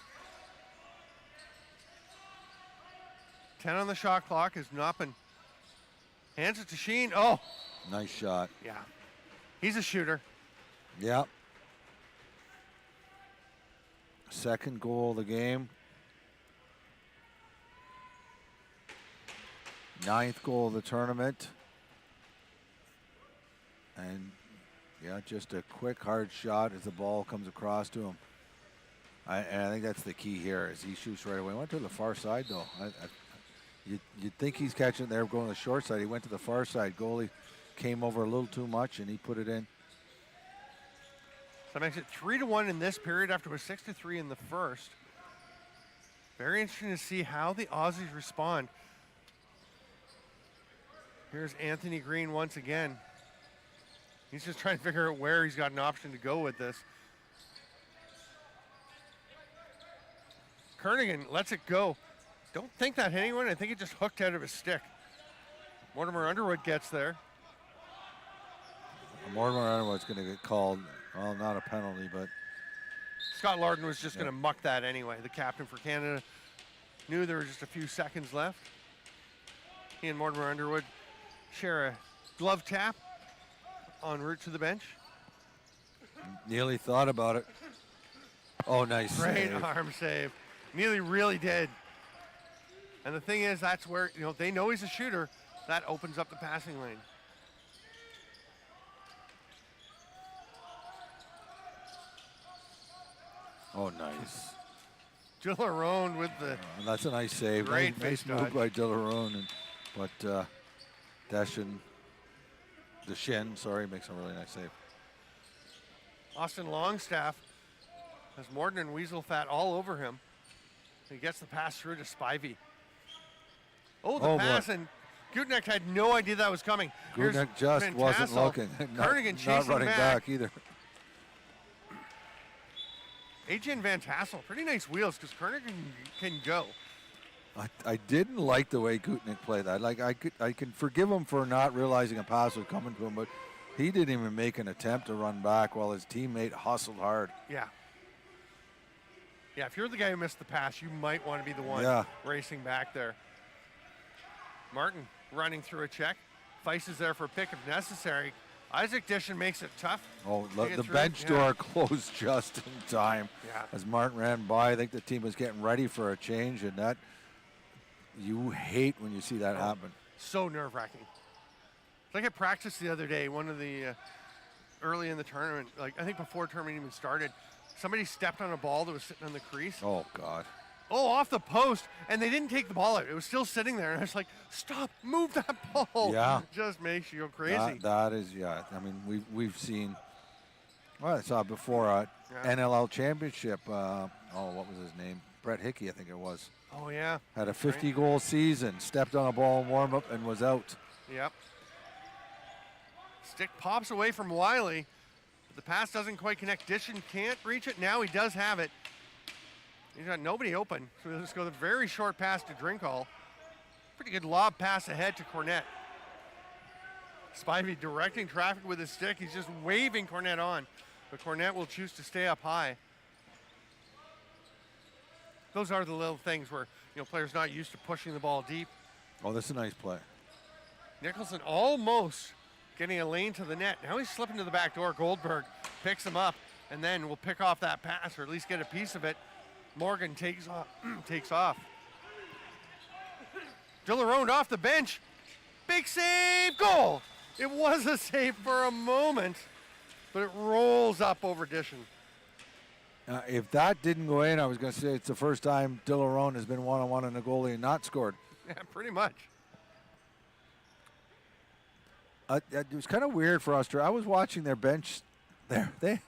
10 on the shot clock as Noppin hands it to Sheen. Oh, Nice shot. yeah. He's a shooter. Yep. 2nd goal of the game. 9th goal of the tournament. And yeah, just a quick, hard shot as the ball comes across to him. And I think that's the key here, is he shoots right away. Went to the far side, though. You'd think he's catching it there, going to the short side. He went to the far side. Goalie came over a little too much, and he put it in. So that makes it 3-1 in this period after it was 6-3 in the first. Very interesting to see how the Aussies respond. Here's Anthony Green once again. He's just trying to figure out where he's got an option to go with this. Kernigan lets it go. Don't think that hit anyone. I think it just hooked out of his stick. Mortimer Underwood gets there. Mortimer Underwood's going to get called, well, not a penalty, but Scott Larden was just going to muck that anyway. The captain for Canada knew there were just a few seconds left. He and Mortimer Underwood share a glove tap en route to the bench. Neely thought about it. Oh, nice Great save. arm save. Neely really did. And the thing is, that's where, you know, they know he's a shooter. That opens up the passing lane. Oh, nice. Dilleron with the And that's a nice save. Great nice face move dodge. by Dilleron, but Deshin, the shin, sorry, makes a really nice save. Austin Longstaff has Morden and Weasel Fat all over him. He gets the pass through to Spivey. Oh, the Oh, boy. pass, and Gutnecht had no idea that was coming. Here's Gutnecht just Van wasn't Tassel. looking. Kernigan not chasing running back either. AJ and Van Tassel, pretty nice wheels because Kernigan can go. I didn't like the way Gutnecht played that. Like I can forgive him for not realizing a pass was coming to him, but he didn't even make an attempt to run back while his teammate hustled hard. Yeah. Yeah, if you're the guy who missed the pass, you might want to be the one racing back there. Martin running through a check. Feist is there for a pick if necessary. Isaac Dishon makes it tough. Oh, to look, get the through. bench Yeah. door closed just in time Yeah. as Martin ran by. I think the team was getting ready for a change, and that you hate when you see that happen. So nerve-wracking. Like at practice the other day, one of the early in the tournament, like I think before the tournament even started, somebody stepped on a ball that was sitting on the crease. Oh, God. Oh, off the post, and they didn't take the ball out. It was still sitting there, and I was like, stop, move that ball. Yeah. Just makes you go crazy. That is, yeah. I mean, we've seen, well, I saw before Yeah. NLL championship. What was his name? Brett Hickey, I think it was. Oh, yeah. Had a 50-goal season, stepped on a ball in warm-up, and was out. Yep. Stick pops away from Wiley, but the pass doesn't quite connect. Dishon can't reach it. Now he does have it. He's got nobody open, so he'll just go the very short pass to Drinkall. Pretty good lob pass ahead to Cornett. Spivey directing traffic with his stick. He's just waving Cornett on, but Cornett will choose to stay up high. Those are the little things where, you know, players not used to pushing the ball deep. Oh, that's a nice play. Nicholson almost getting a lane to the net. Now he's slipping to the back door. Goldberg picks him up and then will pick off that pass or at least get a piece of it. Morgan takes off. Dilleron off the bench. Big save, goal. It was a save for a moment, but it rolls up over Dishon. If that didn't go in, I was going to say it's the first time Dilleron has been one-on-one on a goalie and not scored. Yeah, pretty much. It was kind of weird for Australia. I was watching their bench there. They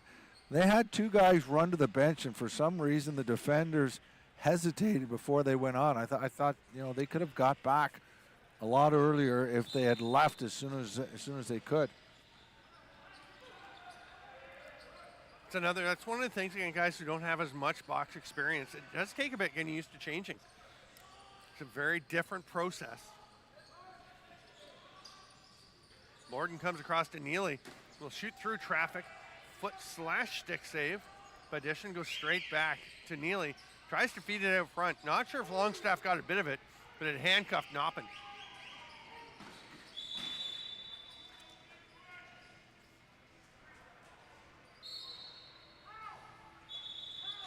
had two guys run to the bench, and for some reason the defenders hesitated before they went on. I thought they could have got back a lot earlier if they had left as soon as they could. That's one of the things, again, guys who don't have as much box experience. It does take a bit getting used to changing. It's a very different process. Morgan comes across to Neely. Will shoot through traffic. Foot/stick save. But Dishon goes straight back to Neely. Tries to feed it out front. Not sure if Longstaff got a bit of it, but it handcuffed Noppin.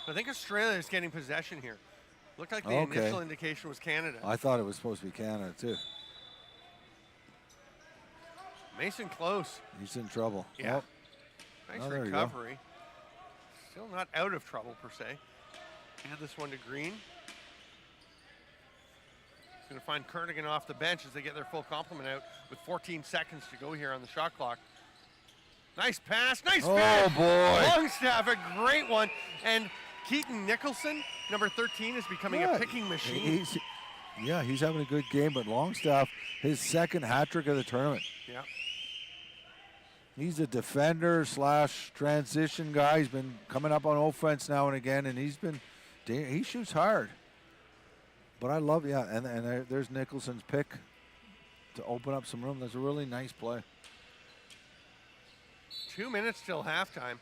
I think Australia is getting possession here. Looked like the initial indication was Canada. I thought it was supposed to be Canada, too. Mason close. He's in trouble. Yeah. Oh. Nice recovery. Still not out of trouble, per se. Hand this one to Green. He's going to find Kernigan off the bench as they get their full complement out with 14 seconds to go here on the shot clock. Nice pass. Nice pass. Oh, boy. Longstaff, a great one. And Keaton Nicholson, number 13, is becoming a picking machine. He's having a good game, but Longstaff, his second hat trick of the tournament. Yeah. He's a defender / transition guy. He's been coming up on offense now and again, and he shoots hard. But I love, and there's Nicholson's pick to open up some room. That's a really nice play. 2 minutes till halftime.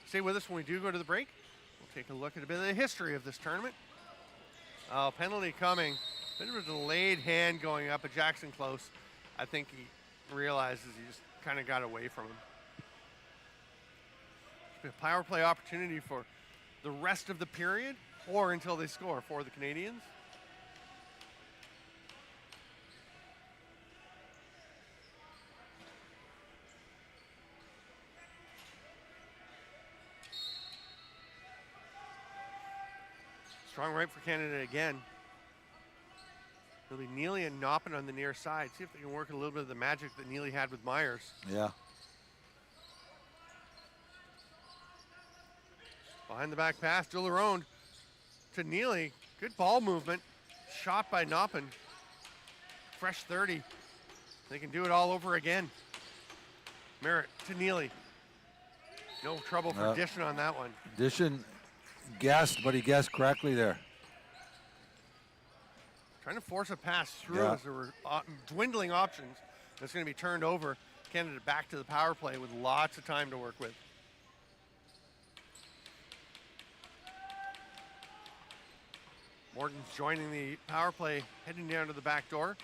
Stay with us when we do go to the break. We'll take a look at a bit of the history of this tournament. Penalty coming. Bit of a delayed hand going up, but Jackson close. I think he realizes he just kind of got away from him. A power play opportunity for the rest of the period or until they score for the Canadians. Strong right for Canada again. It'll be Neely and Noppin on the near side. See if they can work a little bit of the magic that Neely had with Myers. Yeah. Behind the back pass, Dilleron to Neely. Good ball movement. Shot by Noppin. Fresh 30. They can do it all over again. Merritt to Neely. No trouble for Dishon on that one. Dishon guessed, but he guessed correctly there. Trying to force a pass through as there were dwindling options. That's going to be turned over. Canada back to the power play with lots of time to work with. Morgan's joining the power play, heading down to the back door.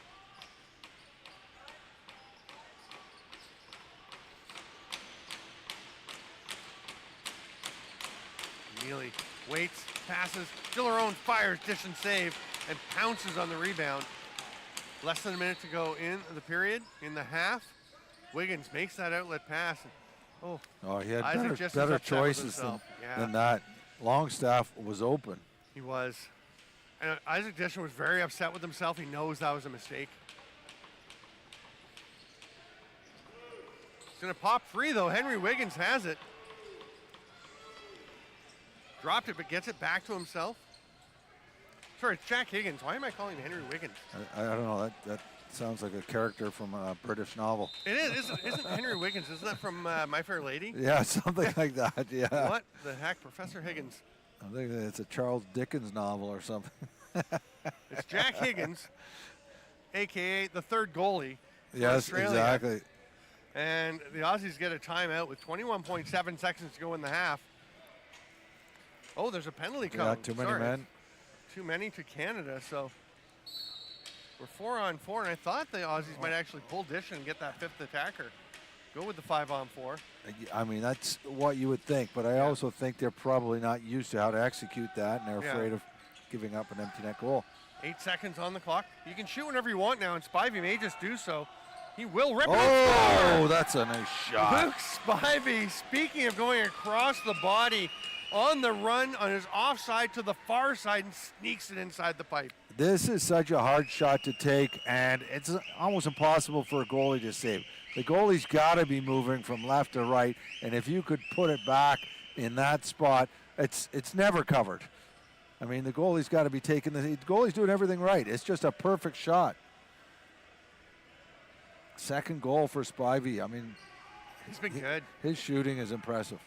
Neely waits, passes. Dilleron fires, Dishon save, and pounces on the rebound. Less than a minute to go in the period, in the half. Wiggins makes that outlet pass. He had Isaac better choices than that. Longstaff was open. He was. And Isaac Dishon was very upset with himself. He knows that was a mistake. He's going to pop free, though. Henry Wiggins has it. Dropped it, but gets it back to himself. Sorry, it's Jack Higgins. Why am I calling him Henry Wiggins? I don't know. That sounds like a character from a British novel. It is. Isn't Henry Wiggins? Isn't that from My Fair Lady? Yeah, something like that, yeah. What the heck? Professor Higgins. I think it's a Charles Dickens novel or something. It's Jack Higgins, a.k.a. the third goalie for Yes, Australia. exactly. And the Aussies get a timeout with 21.7 seconds to go in the half. Oh, there's a penalty coming. Yeah, too many men. Too many to Canada, so we're 4-on-4, and I thought the Aussies might actually pull Dishon and get that fifth attacker. Go with the 5-on-4. I mean, that's what you would think, but I also think they're probably not used to how to execute that, and they're afraid of giving up an empty net goal. 8 seconds on the clock. You can shoot whenever you want now, and Spivey may just do so. He will rip it. Oh, that's a nice shot. Luke Spivey, speaking of going across the body, on the run on his offside to the far side and sneaks it inside the pipe. This is such a hard shot to take, and it's almost impossible for a goalie to save. The goalie's got to be moving from left to right, and if you could put it back in that spot, it's never covered. I mean, the goalie's got to be taking the goalie's doing everything right. It's just a perfect shot. Second goal for Spivey. I mean, he's been good. His shooting is impressive.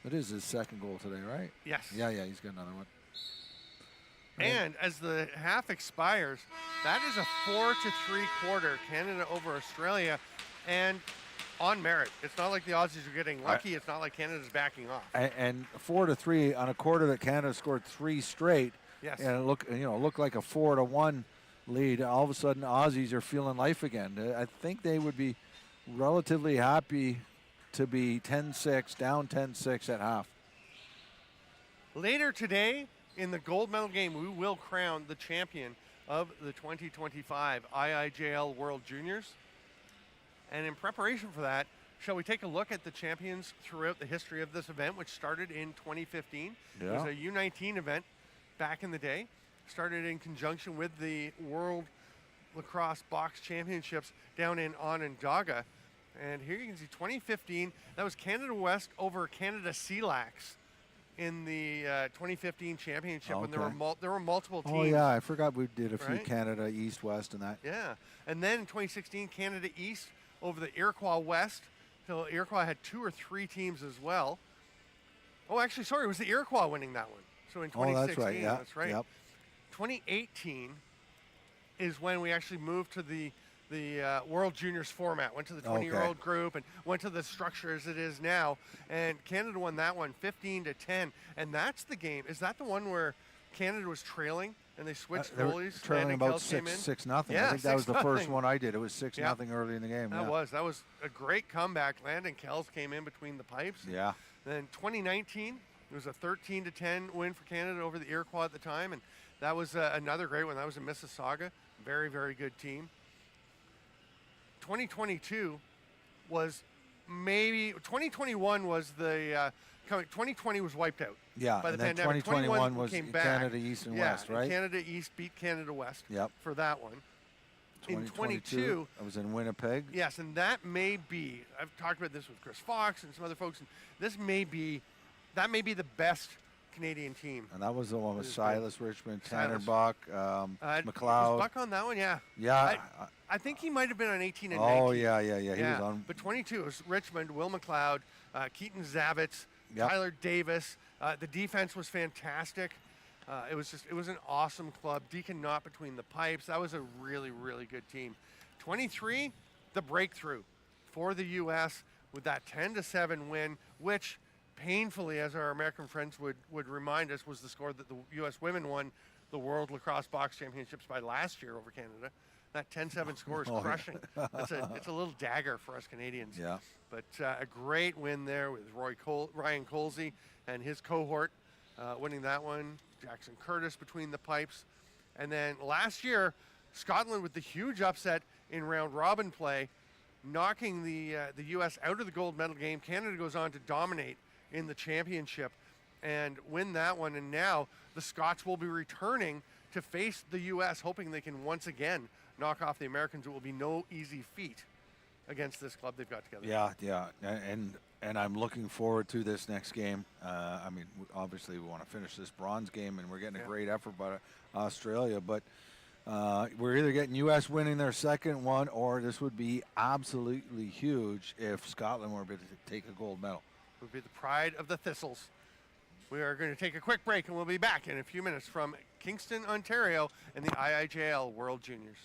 It is his second goal today, right? Yes. Yeah, he's got another one. And as the half expires, that is a 4-3 quarter Canada over Australia, and on merit. It's not like the Aussies are getting lucky. It's not like Canada's backing off. And 4-3 on a quarter that Canada scored 3 straight. Yes. And it looked like a 4-1 lead. All of a sudden, Aussies are feeling life again. I think they would be relatively happy to be 10-6, down 10-6 at half. Later today, in the gold medal game, we will crown the champion of the 2025 IIJL World Juniors. And in preparation for that, shall we take a look at the champions throughout the history of this event, which started in 2015. Yeah. It was a U19 event back in the day. Started in conjunction with the World Lacrosse Box Championships down in Onondaga. And here you can see 2015, that was Canada West over Canada CLAX in the 2015 championship when there were multiple teams. Oh, yeah, I forgot we did a few Right? Canada East, West, and that. Yeah, and then in 2016, Canada East over the Iroquois West. So Iroquois had 2 or 3 teams as well. Oh, actually, sorry, it was the Iroquois winning that one. So in 2016, that's right, yeah. That's right. Yep. 2018 is when we actually moved to the World Juniors format, went to the 20-year-old group and went to the structure as it is now. And Canada won that one 15-10. And that's the game. Is that the one where Canada was trailing and they switched They were goalies? trailing Landon about Kells came in? 6-0. Yeah, I think that was the 6-0. first one I did. It was 6-0 early in the game. That was a great comeback. Landon Kells came in between the pipes. Yeah. Then 2019, it was a 13-10 win for Canada over the Iroquois at the time, and that was another great one. That was in Mississauga. Very, very good team. 2022 was 2021 was the 2020 was wiped out. Yeah, by the and then pandemic. 2021 was came back. Canada East and West, right? Canada East beat Canada West. Yep. For that one. In 22, I was in Winnipeg. yes, and that may be, I've talked about this with Chris Fox and some other folks, and that may be the best Canadian team. And that was the one with It is Silas Richmond, Tanner Silas. Buck, Was McLeod. Buck on that one? Yeah. Yeah. I think he might have been on 18 and 19. Oh, yeah. He was on. But 22 was Richmond, Will McLeod, Keaton Zavitz, Yep. Tyler Davis. The defense was fantastic. It was an awesome club. Deacon Knott between the pipes. That was a really, really good team. 23, the breakthrough for the U.S. with that 10-7 win, which painfully, as our American friends would remind us, was the score that the U.S. women won the World Lacrosse Box Championships by last year over Canada. That 10-7 score is crushing. It's a little dagger for us Canadians. Yeah. But a great win there with Ryan Colsey and his cohort winning that one. Jackson Curtis between the pipes. And then last year, Scotland with the huge upset in round robin play, knocking the U.S. out of the gold medal game. Canada goes on to dominate in the championship and win that one. And now the Scots will be returning to face the U.S., hoping they can once again knock off the Americans. It will be no easy feat against this club they've got together. Yeah. And I'm looking forward to this next game. I mean, obviously we want to finish this bronze game, and we're getting a great effort by Australia, but we're either getting U.S. winning their second one, or this would be absolutely huge if Scotland were able to take a gold medal. It would be the pride of the Thistles. We are going to take a quick break, and we'll be back in a few minutes from Kingston, Ontario, in the IIJL World Juniors.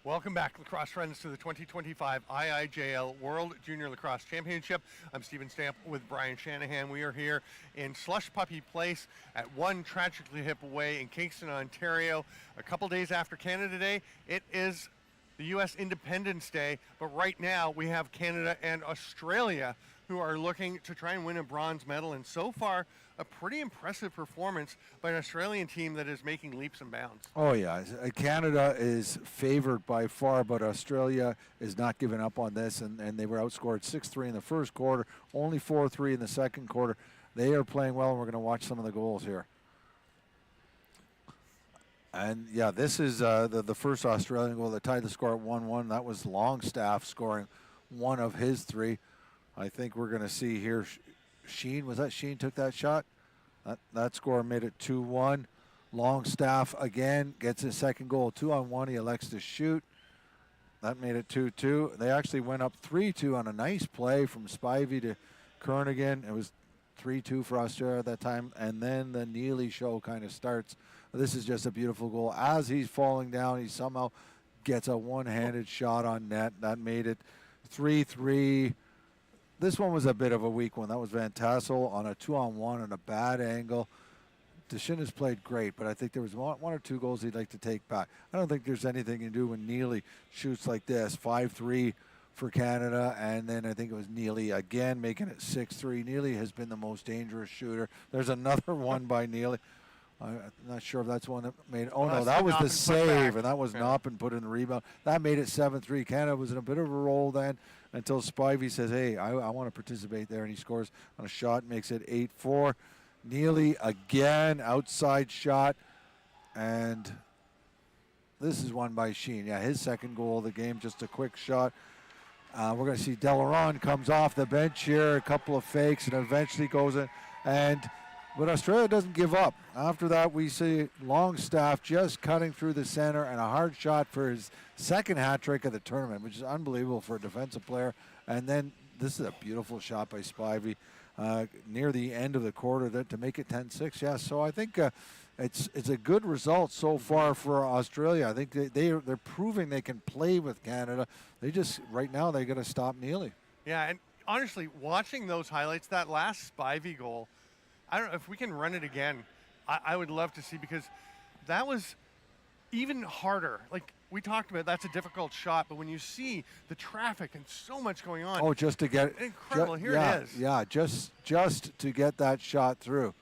Welcome back, lacrosse friends, to the 2025 IIJL World Junior Lacrosse Championship. I'm Stephen Stamp with Brian Shanahan. We are here in Slush Puppie Place at One Tragically Hip Away in Kingston, Ontario. A couple days after Canada Day, it is the U.S. Independence Day, but right now we have Canada and Australia who are looking to try and win a bronze medal, and so far a pretty impressive performance by an Australian team that is making leaps and bounds. Oh, yeah. Canada is favored by far, but Australia is not giving up on this, and they were outscored 6-3 in the first quarter, only 4-3 in the second quarter. They are playing well, and we're going to watch some of the goals here. And, yeah, this is the first Australian goal that tied the score at 1-1. That was Longstaff scoring one of his three. I think we're going to see here Sheen, was that Sheen took that shot? That score made it 2-1. Longstaff again gets his second goal, 2-on-1. He elects to shoot. That made it 2-2. They actually went up 3-2 on a nice play from Spivey to Kernaghan. It was 3-2 for Australia at that time. And then the Neely show kind of starts. This is just a beautiful goal. As he's falling down, he somehow gets a one-handed shot on net. That made it 3-3. This one was a bit of a weak one. That was Van Tassel on a 2-on-1 on a bad angle. Deschênes has played great, but I think there was one or two goals he'd like to take back. I don't think there's anything you can do when Neely shoots like this. 5-3 for Canada, and then I think it was Neely again making it 6-3. Neely has been the most dangerous shooter. There's another one by Neely. I'm not sure if that's one that made. Oh, no, that was the save, and that was Noppin put in the rebound. That made it 7-3. Canada was in a bit of a roll then until Spivey says, hey, I want to participate there, and he scores on a shot, makes it 8-4. Neely again, outside shot, and this is one by Sheen. Yeah, his second goal of the game, just a quick shot. We're going to see Dilleron comes off the bench here, a couple of fakes, and eventually goes in, but Australia doesn't give up. After that, we see Longstaff just cutting through the center and a hard shot for his second hat trick of the tournament, which is unbelievable for a defensive player. And then this is a beautiful shot by Spivey near the end of the quarter to make it 10-6. Yeah, so I think it's a good result so far for Australia. I think they're proving they can play with Canada. They just, right now, they got to stop Neely. Yeah, and honestly, watching those highlights, that last Spivey goal, I don't know if we can run it again. I would love to see, because that was even harder. Like we talked about, that's a difficult shot, but when you see the traffic and so much going on. Oh, just to get incredible. Here it is. Yeah, just to get that shot through.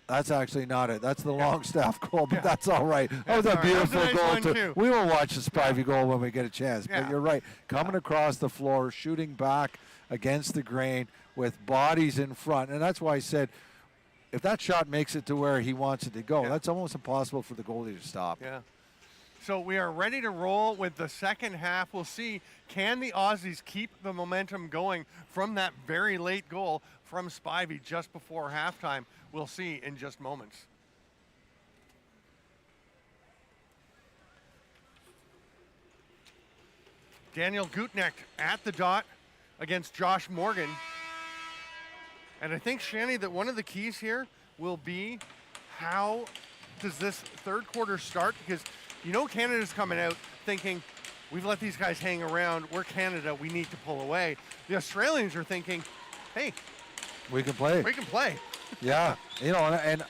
That's actually not it. That's the Longstaff goal, but that's all right. That was a beautiful goal too. We will watch the Spivey goal when we get a chance. But you're right. Coming across the floor, shooting back against the grain with bodies in front. And that's why I said, if that shot makes it to where he wants it to go, that's almost impossible for the goalie to stop. Yeah. So we are ready to roll with the second half. We'll see, can the Aussies keep the momentum going from that very late goal from Spivey just before halftime? We'll see in just moments. Daniel Gutnecht at the dot against Josh Morgan. And I think, Shanny, that one of the keys here will be how does this third quarter start? Because you know Canada's coming out thinking, we've let these guys hang around. We're Canada. We need to pull away. The Australians are thinking, hey, we can play. We can play. Yeah. And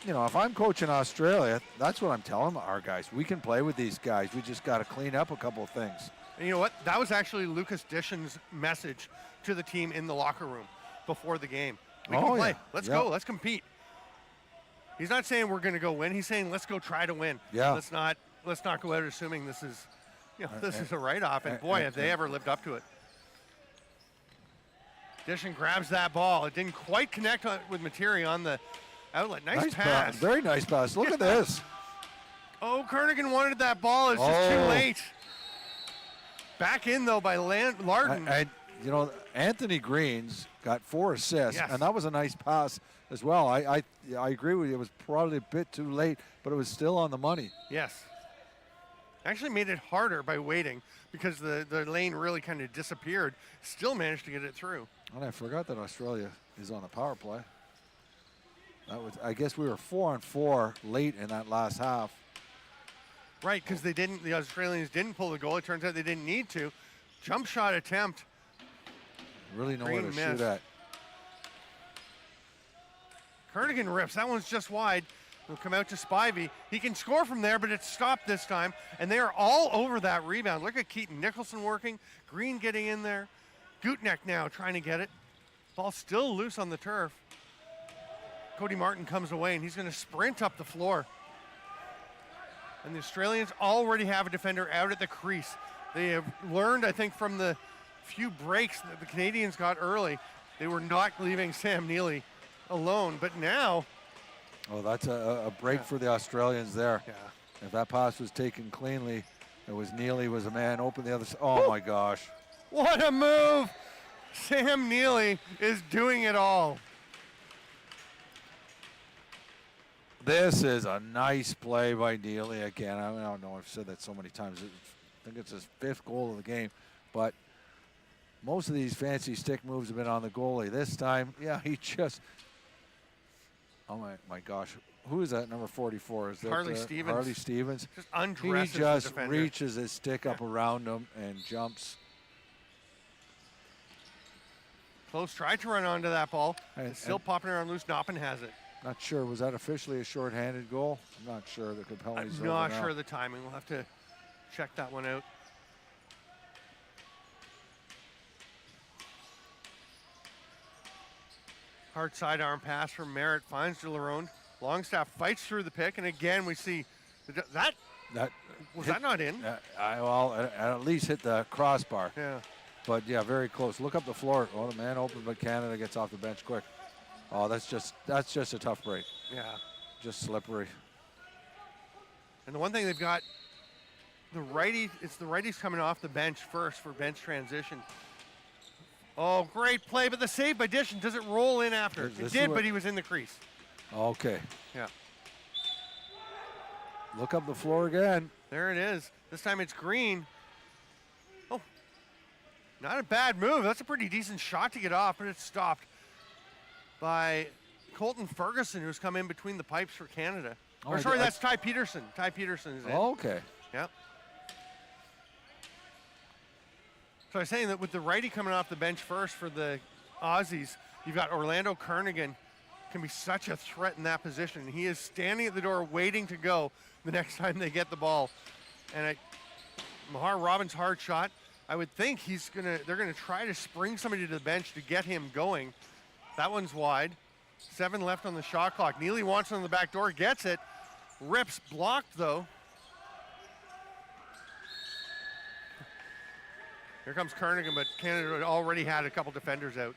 if I'm coaching Australia, that's what I'm telling our guys. We can play with these guys. We just got to clean up a couple of things. And you know what? That was actually Lucas Dishon's message to the team in the locker room before the game. We can play. Let's go. Let's compete. He's not saying we're going to go win. He's saying let's go try to win. Yeah. Let's not go out assuming this is, this is a write-off. And boy, have they ever lived up to it. Dishon grabs that ball. It didn't quite connect with Materi on the outlet. Nice pass. Very nice pass. Look at this. Oh, Kernaghan wanted that ball. It's just too late. Back in, though, by Larden. And Anthony Green's got 4 assists, and that was a nice pass as well. I agree with you. It was probably a bit too late, but it was still on the money. Yes. Actually made it harder by waiting because the lane really kind of disappeared. Still managed to get it through. And I forgot that Australia is on the power play. I guess we were 4-on-4 late in that last half. Right, because the Australians didn't pull the goal. It turns out they didn't need to. Jump shot attempt. Really know where to Green shoot miss. at. Kernigan rips. That one's just wide. Will come out to Spivey. He can score from there, but it's stopped this time. And they are all over that rebound. Look at Keaton Nicholson working. Green getting in there. Gutneck now trying to get it. Ball still loose on the turf. Cody Martin comes away, and he's going to sprint up the floor. And the Australians already have a defender out at the crease. They have learned, I think, from the few breaks that the Canadians got early, they were not leaving Sam Neely alone. But now... Oh, that's a break for the Australians there. Yeah. If that pass was taken cleanly, it was Neely was a man open the other side. Oh, my gosh. What a move! Sam Neely is doing it all. This is a nice play by Neely again. I don't know, I've said that so many times. I think it's his 5th goal of the game. But most of these fancy stick moves have been on the goalie. This time, yeah, he just... Oh, my gosh. Who is that, number 44? Is that Harley Stevens. Harley Stevens? Just undresses He just the defender. reaches his stick up around him and jumps. Close tried to run onto that ball. And- It's still popping around loose. Noppen has it. Not sure. Was that officially a shorthanded goal? I'm not sure. The penalty's I'm over not now. sure of the timing. We'll have to check that one out. Hard sidearm pass from Merritt finds Dilleron. Longstaff fights through the pick, and again we see that That was hit- that not in? at least hit the crossbar. Yeah. But yeah, very close. Look up the floor. Oh, the man open, but Canada gets off the bench quick. Oh, that's just a tough break. Yeah. Just slippery. And the one thing they've got, the righties coming off the bench first for bench transition. Oh, great play, but the save by Dishon, does it roll in after? This It is did, what- but he was in the crease. Okay. Yeah. Look up the floor again. There it is. This time it's Green. Oh, not a bad move. That's a pretty decent shot to get off, but it's stopped by Colton Ferguson, who's come in between the pipes for Canada. Oh, Or sorry, I- that's Ty Peterson. Ty Peterson is in. Okay. Yep. So I was saying that with the righty coming off the bench first for the Aussies, you've got Orlando Kernigan, can be such a threat in that position. He is standing at the door waiting to go the next time they get the ball. And Mahar Robbins' hard shot, I would think they're gonna try to spring somebody to the bench to get him going. That one's wide. 7 left on the shot clock. Neely wants it on the back door, gets it. Rips, blocked though. Here comes Kernigan, but Canada already had a couple defenders out.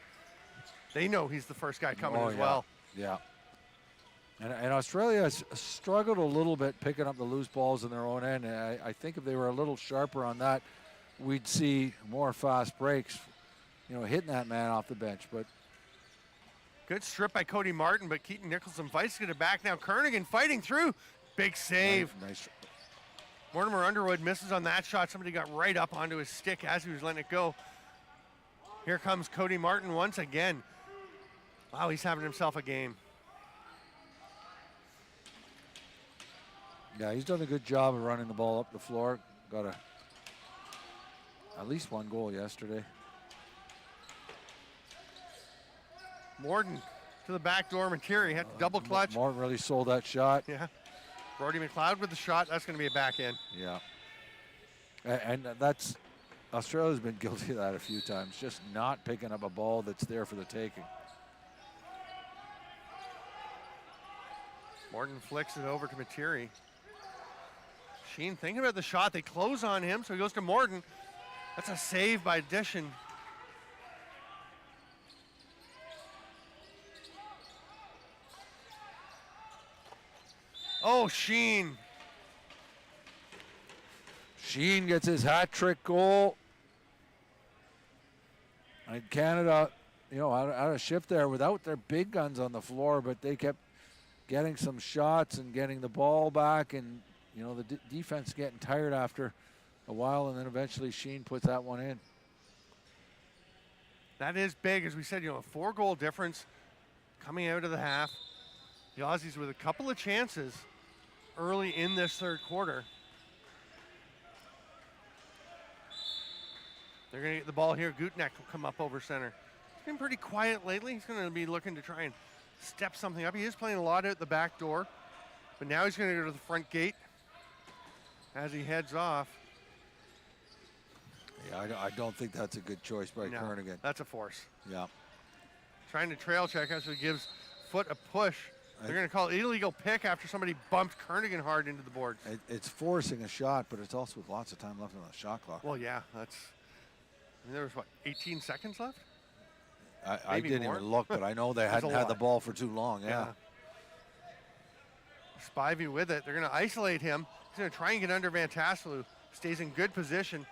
They know he's the first guy coming as well. Yeah. And Australia has struggled a little bit picking up the loose balls in their own end. And I think if they were a little sharper on that, we'd see more fast breaks, hitting that man off the bench. But Good strip by Cody Martin, but Keaton Nicholson fights to get it back now. Kernigan fighting through. Big save. Nice. Mortimer Underwood misses on that shot. Somebody got right up onto his stick as he was letting it go. Here comes Cody Martin once again. Wow, he's having himself a game. Yeah, he's done a good job of running the ball up the floor. Got at least one goal yesterday. Morden to the back door. Materi had to double clutch. Morton really sold that shot. Yeah. Brody McLeod with the shot. That's going to be a back end. Yeah. And that's, Australia's been guilty of that a few times, just not picking up a ball that's there for the taking. Morton flicks it over to Materi. Sheen thinking about the shot. They close on him, so he goes to Morton. That's a save by Dishon. Oh, Sheen. Sheen gets his hat trick goal. And Canada, out of shift there without their big guns on the floor, but they kept getting some shots and getting the ball back, and the defense getting tired after a while, and then eventually Sheen puts that one in. That is big, as we said, a 4-goal difference coming out of the half. The Aussies with a couple of chances early in this third quarter. They're going to get the ball here. Gutneck will come up over center. He's been pretty quiet lately. He's going to be looking to try and step something up. He is playing a lot out the back door, but now he's going to go to the front gate as he heads off. Yeah, I don't think that's a good choice by No, Kernaghan. that's a force. Yeah. Trying to trail check us, so he gives Foot a push. They're going to call it illegal pick after somebody bumped Kernaghan hard into the board. It's forcing a shot, but it's also with lots of time left on the shot clock. Well, yeah, that's. I mean, there was, what, 18 seconds left? I didn't more. even look, but I know they That's hadn't a had the lot. ball for too long. Yeah. Spivey with it. They're going to isolate him. He's going to try and get under Van Tassel, who stays in good position.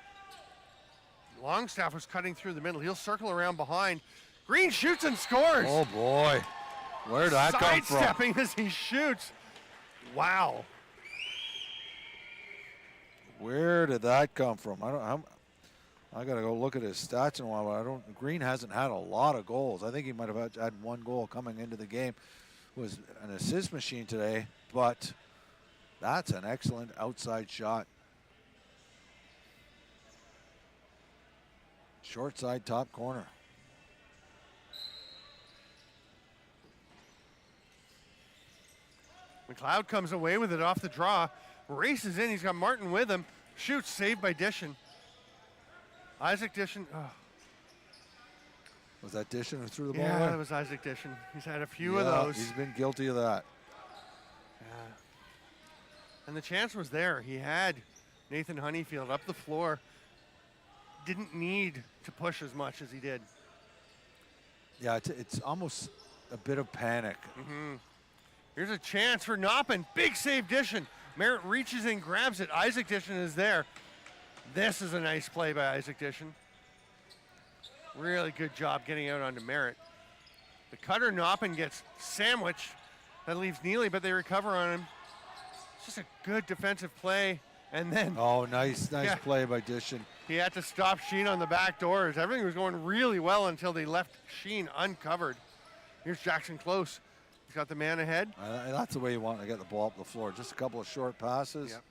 Longstaff was cutting through the middle. He'll circle around behind. Green shoots and scores. Oh boy, where'd that come from? Sidestepping as he shoots. Wow. Where did that come from? I gotta go look at his stats in a while. But Green hasn't had a lot of goals. I think he might have had one goal coming into the game. Was an assist machine today, but that's an excellent outside shot. Short side, top corner. McLeod comes away with it off the draw. Races in. He's got Martin with him. Shoots, saved by Dishon. Isaac Dishon. Oh. Was that Dishon who threw the ball Yeah, away? that was Isaac Dishon. He's had a few of those. He's been guilty of that. Yeah. And the chance was there. He had Nathan Honeyfield up the floor. Didn't need to push as much as he did. Yeah, it's almost a bit of panic. Here's a chance for Noppin. Big save, Dishon. Merritt reaches in, grabs it. Isaac Dishon is there. This is a nice play by Isaac Dishon. Really good job getting out onto Merritt. The cutter Noppin gets sandwiched. That leaves Neely, but they recover on him. It's just a good defensive play. And then Oh, nice Yeah. play by Dishon. he had to stop Sheen on the back doors. Everything was going really well until they left Sheen uncovered. Here's Jackson Close. He's got the man ahead. That's the way you want to get the ball up the floor. Just a couple of short passes. Yep.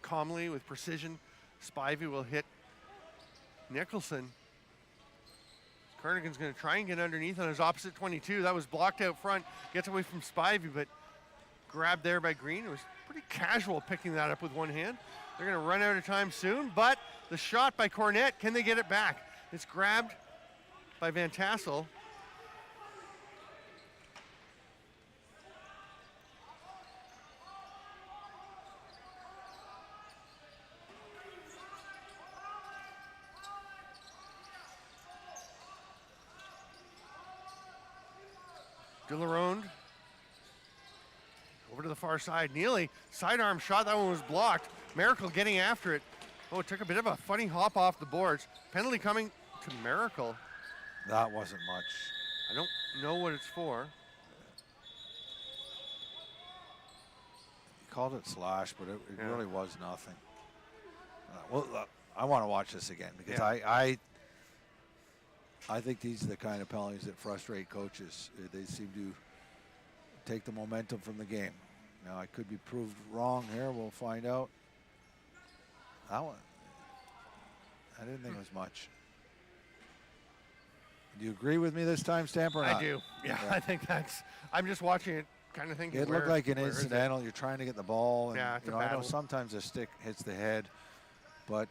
Calmly, with precision, Spivey will hit Nicholson. Kernaghan's going to try and get underneath on his opposite 22. That was blocked out front. Gets away from Spivey, but grabbed there by Green. It was pretty casual picking that up with one hand. They're going to run out of time soon, but the shot by Cornett, can they get it back? It's grabbed by Van Tassel. Dilleron over to the far side. Neely, sidearm shot. That one was blocked. Miracle getting after it. Oh, it took a bit of a funny hop off the boards. Penalty coming to Miracle. That wasn't much. I don't know what it's for. He called it slash, but it Yeah. really was nothing. I want to watch this again because Yeah. I think these are the kind of penalties that frustrate coaches. They seem to take the momentum from the game. Now, I could be proved wrong here. We'll find out. That one, I didn't think it was much. Do you agree with me this time, Stamp, or not? I do. Yeah, I think that's. I'm just watching it, kind of thinking. It looked like an where is it? incidental. You're trying to get the ball. And, Yeah, it's a I know battle. sometimes a stick hits the head, but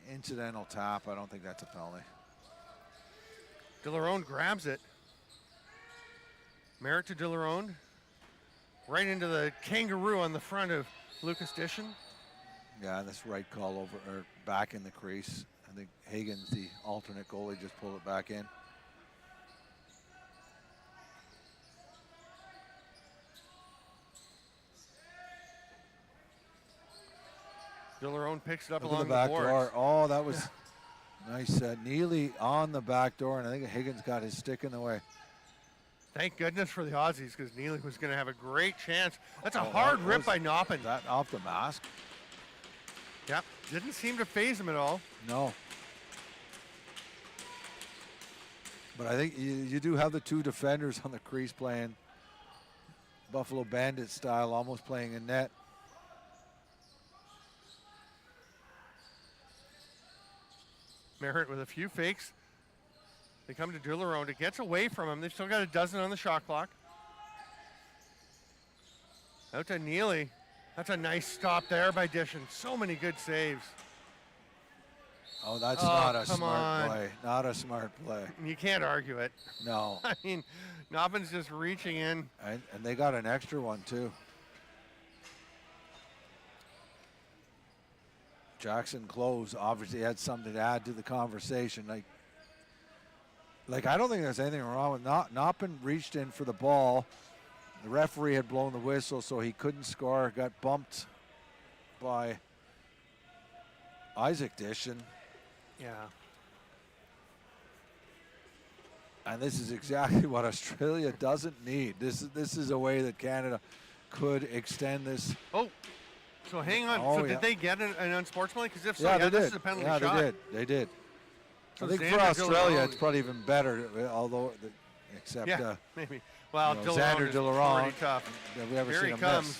incidental tap, I don't think that's a penalty. Dilleron grabs it. Merritt to Dilleron. Right into the kangaroo on the front of Lucas Dishon. Yeah, that's right call over or back in the crease. I think Hagen's the alternate goalie, just pulled it back in. Dilleron picks it up Look at along the back boards. door. Oh, that was nice. Neely on the back door, and I think Higgins got his stick in the way. Thank goodness for the Aussies, because Neely was going to have a great chance. That's a Oh, hard that rip was- by Noppin. That off the mask? Yep, didn't seem to phase him at all. No. But I think you do have the two defenders on the crease playing Buffalo Bandit style, almost playing in net. Merritt with a few fakes. They come to Dilleron. It gets away from him. They've still got a dozen on the shot clock. Out to Neely. That's a nice stop there by Dishon. So many good saves. Oh, that's Oh, not a come smart on. play. Not a smart play. You can't argue it. No. I mean, Noppin's just reaching in. And they got an extra one, too. Jackson Close obviously had something to add to the conversation. Like I don't think there's anything wrong with Noppin reached in for the ball. The referee had blown the whistle, so he couldn't score. Got bumped by Isaac Dishon. Yeah. And this is exactly what Australia doesn't need. This is a way that Canada could extend this. Oh, so hang on. Oh, so yeah. did they get an unsportsmanlike? Because if so, Yeah, yeah, they this did. is a penalty Yeah, shot. they did. So I think Xander for Australia, Dilleron- it's probably even better, although, except Yeah, maybe. Well, you know, Dilleron Xander is Dilleron, pretty tough. have we ever Here seen he him comes. miss?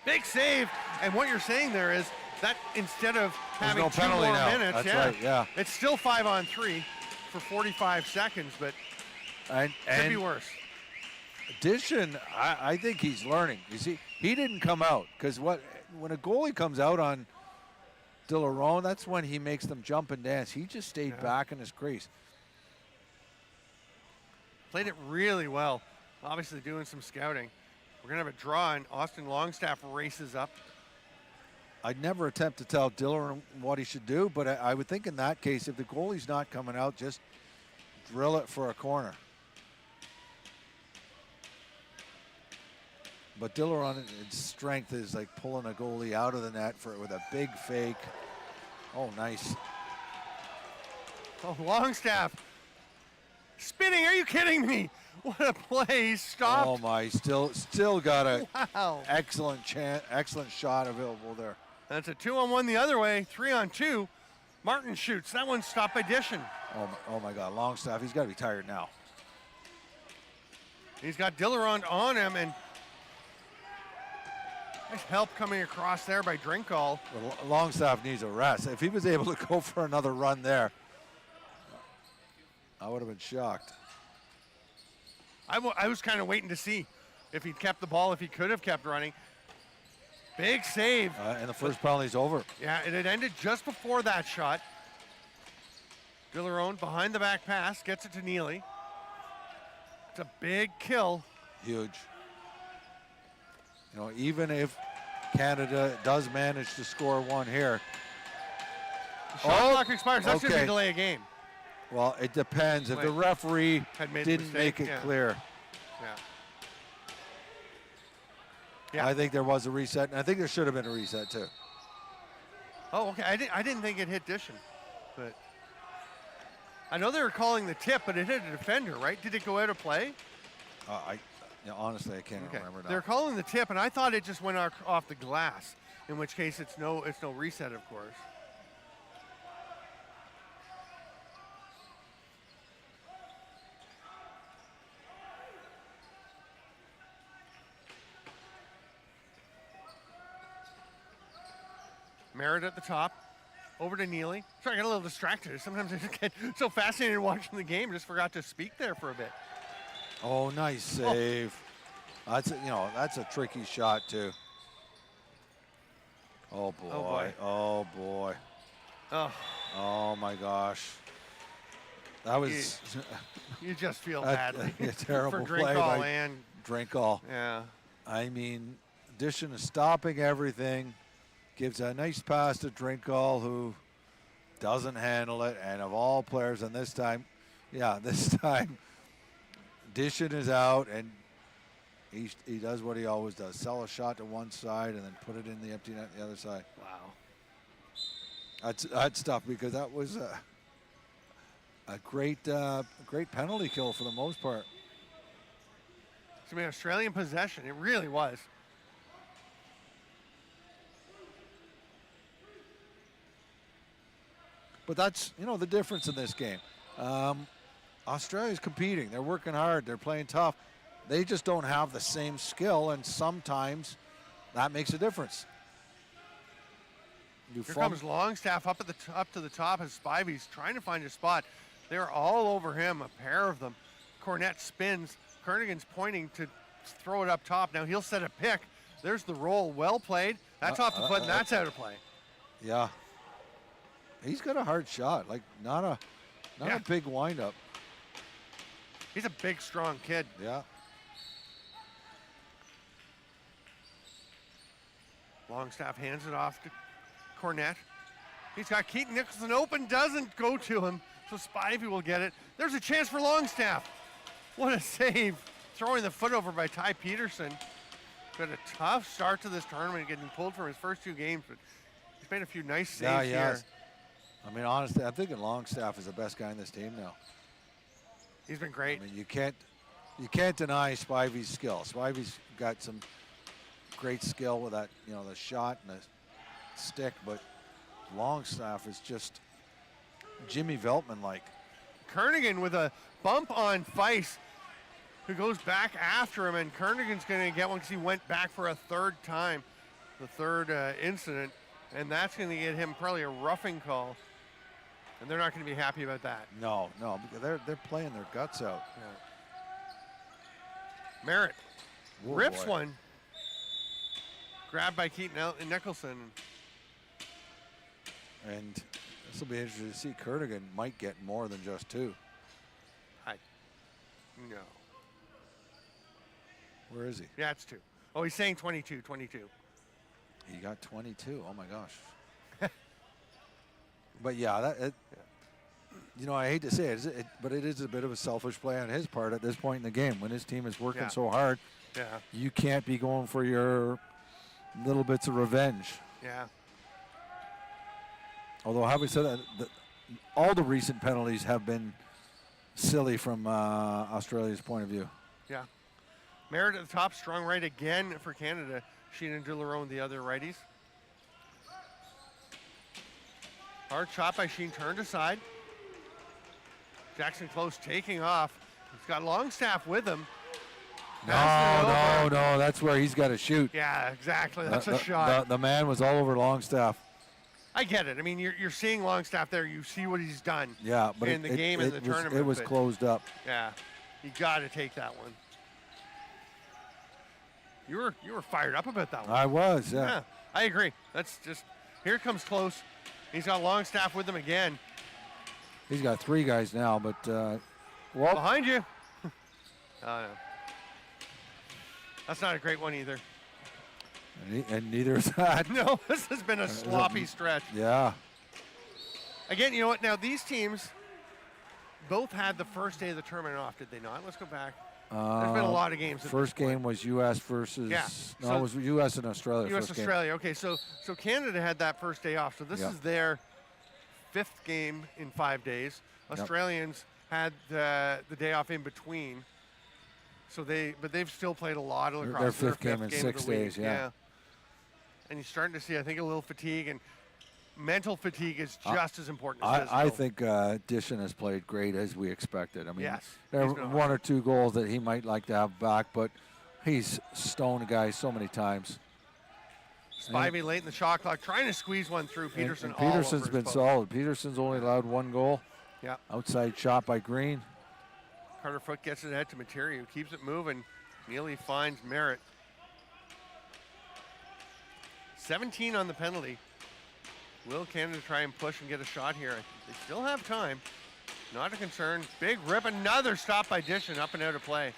Big save. And what you're saying there is that instead of having no 2 penalty more now. minutes, That's right, yeah. it's still 5-on-3 for 45 seconds, but And, could be worse. Dishon, I think he's learning. You see, he didn't come out because when a goalie comes out on Dilleron, that's when he makes them jump and dance. He just stayed back in his crease. Played it really well. Obviously doing some scouting. We're going to have a draw, and Austin Longstaff races up. I'd never attempt to tell Dilleron what he should do, but I would think in that case, if the goalie's not coming out, just drill it for a corner. But Dilleron's strength is like pulling a goalie out of the net with a big fake. Oh, nice. Oh, Longstaff. Spinning, are you kidding me? What a play, he stopped. Oh my, still got a Wow. excellent shot available there. That's a 2-on-1 the other way, 3-on-2. Martin shoots, that one's stopped by Dishon. Oh my God, Longstaff, he's got to be tired now. He's got Dilleron on him, and nice help coming across there by Drinkall. But Longstaff needs a rest. If he was able to go for another run there, I would have been shocked. I was kind of waiting to see if he'd kept the ball, if he could have kept running. Big save. And the first penalty's over. Yeah, and it ended just before that shot. Dilleron behind the back pass, gets it to Neely. It's a big kill. Huge. You know, even if Canada does manage to score one here. The shot clock expires. That's going to okay. delay a game. Well, it depends. If the referee Had made the didn't mistake, make it yeah. clear. Yeah. I think there was a reset, and I think there should have been a reset too. Oh, okay. I didn't think it hit Dishon, but I know they were calling the tip, but it hit a defender, right? Did it go out of play? Honestly, I can't remember now. They're calling the tip, and I thought it just went off the glass. In which case, it's no reset, of course. Merritt at the top, over to Neely. Sorry, I got a little distracted. Sometimes I just get so fascinated watching the game, just forgot to speak there for a bit. Oh, nice save. That's a tricky shot too. Oh boy. Oh, boy. Oh boy. Oh, Oh my gosh. That was you just feel a badly terrible for play Drinkall by and Drinkall. yeah. I mean, Dishon is stopping everything. Gives a nice pass to Drinkall, who doesn't handle it. And of all players, and this time, Dishon is out, and he does what he always does: sell a shot to one side and then put it in the empty net the other side. Wow. That's tough because that was a great penalty kill for the most part. It's gonna be Australian possession. It really was. But that's, the difference in this game. Australia's competing. They're working hard. They're playing tough. They just don't have the same skill, and sometimes that makes a difference. Here comes Longstaff up to the top as Spivey's trying to find a spot. They're all over him, a pair of them. Cornette spins. Kernigan's pointing to throw it up top. Now he'll set a pick. There's the roll. Well played. That's off the foot, and that's out of play. Yeah. He's got a hard shot, like not a big windup. He's a big, strong kid. Yeah. Longstaff hands it off to Cornette. He's got Keaton Nicholson open, doesn't go to him, so Spivey will get it. There's a chance for Longstaff. What a save. Throwing the foot over by Ty Peterson. Got a tough start to this tournament, getting pulled from his first 2 games, but he's made a few nice saves here. I mean, honestly, I'm thinking Longstaff is the best guy in this team now. He's been great. I mean, you can't deny Spivey's skill. Spivey's got some great skill with that, the shot and the stick, but Longstaff is just Jimmy Veltman-like. Kernigan with a bump on Feist, who goes back after him, and Kernigan's going to get one because he went back for a third time, the third incident, and that's going to get him probably a roughing call, and they're not going to be happy about that. No, because they're playing their guts out. Yeah. Merritt rips boy. one, grabbed by Keaton Nicholson. And this will be interesting to see. Kernigan might get more than just 2. No. Where is he? Yeah, it's 2. Oh, he's saying 22. He got 22. Oh my gosh. But yeah, I hate to say it, but it is a bit of a selfish play on his part at this point in the game when his team is working so hard. Yeah. You can't be going for your little bits of revenge. Yeah. Although having said that, all the recent penalties have been silly from Australia's point of view. Yeah. Merritt at the top, strong right again for Canada. Sheen and Dilleron, the other righties. Hard shot by Sheen, turned aside. Jackson Close taking off. He's got Longstaff with him. No, that's where he's got to shoot. Yeah, exactly. That's a shot. The man was all over Longstaff. I get it. I mean, you're seeing Longstaff there. You see what he's done. Yeah, but in the game and the tournament. It was closed up. Yeah, you got to take that one. You were fired up about that one. I was. Yeah. I agree. That's just here comes Close. He's got Longstaff with him again. He's got 3 guys now, but behind you. Oh no. That's not a great one either. And neither is that. No, this has been a sloppy stretch. Yeah. Again, you know what? Now, these teams both had the first day of the tournament off, did they not? Let's go back. There's been a lot of games. First game was U.S. versus. Yeah. No, it was U.S. and Australia. U.S. Australia. Okay, so Canada had that first day off. So this is their 5th game in 5 days. Australians had the day off in between. So they've still played a lot of lacrosse. Their 5th game in 6 days. Yeah. And you're starting to see, I think, a little fatigue, and mental fatigue is just as important as physical. I think Dishon has played great as we expected. I mean, yes, there are 1 or 2 goals that he might like to have back, but he's stoned guys so many times. Spivey late in the shot clock, trying to squeeze one through. Peterson. And Peterson's been solid. Peterson's only allowed 1 goal. Yeah. Outside shot by Green. Carter Foote gets it ahead to Materi, who keeps it moving. Neely finds Merritt. 17 on the penalty. Will Canada try and push and get a shot here? They still have time. Not a concern. Big rip. Another stop by Dishon, up and out of play.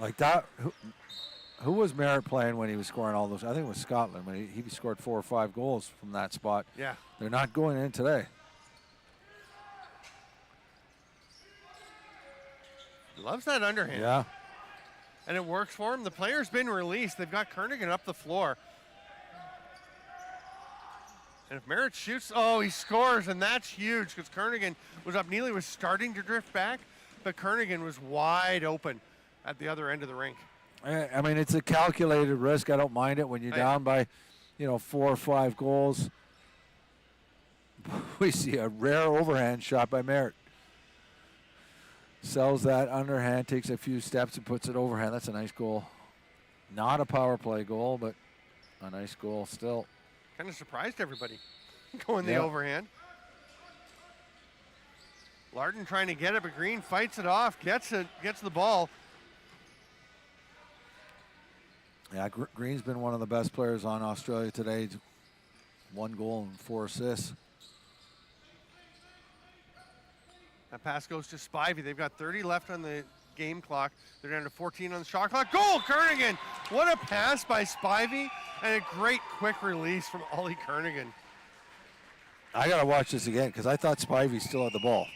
Like that. Who was Merritt playing when he was scoring all those? I think it was Scotland when he scored 4 or 5 goals from that spot. Yeah. They're not going in today. Loves that underhand. Yeah. And it works for him. The player's been released. They've got Kernigan up the floor. And if Merritt shoots, he scores, and that's huge because Kernigan was up. Neely was starting to drift back, but Kernigan was wide open at the other end of the rink. I mean, it's a calculated risk. I don't mind it when you're down by, 4 or 5 goals. We see a rare overhand shot by Merritt. Sells that underhand, takes a few steps and puts it overhand. That's a nice goal. Not a power play goal, but a nice goal still. Kind of surprised everybody going the Yeah. overhand. Larden trying to get it, but Green fights it off, gets the ball. Yeah, Green's been one of the best players on Australia today. 1 goal and 4 assists. That pass goes to Spivey. They've got 30 left on the game clock. They're down to 14 on the shot clock. Goal, Kernigan! What a pass by Spivey, and a great quick release from Ollie Kernigan. I got to watch this again because I thought Spivey still had the ball.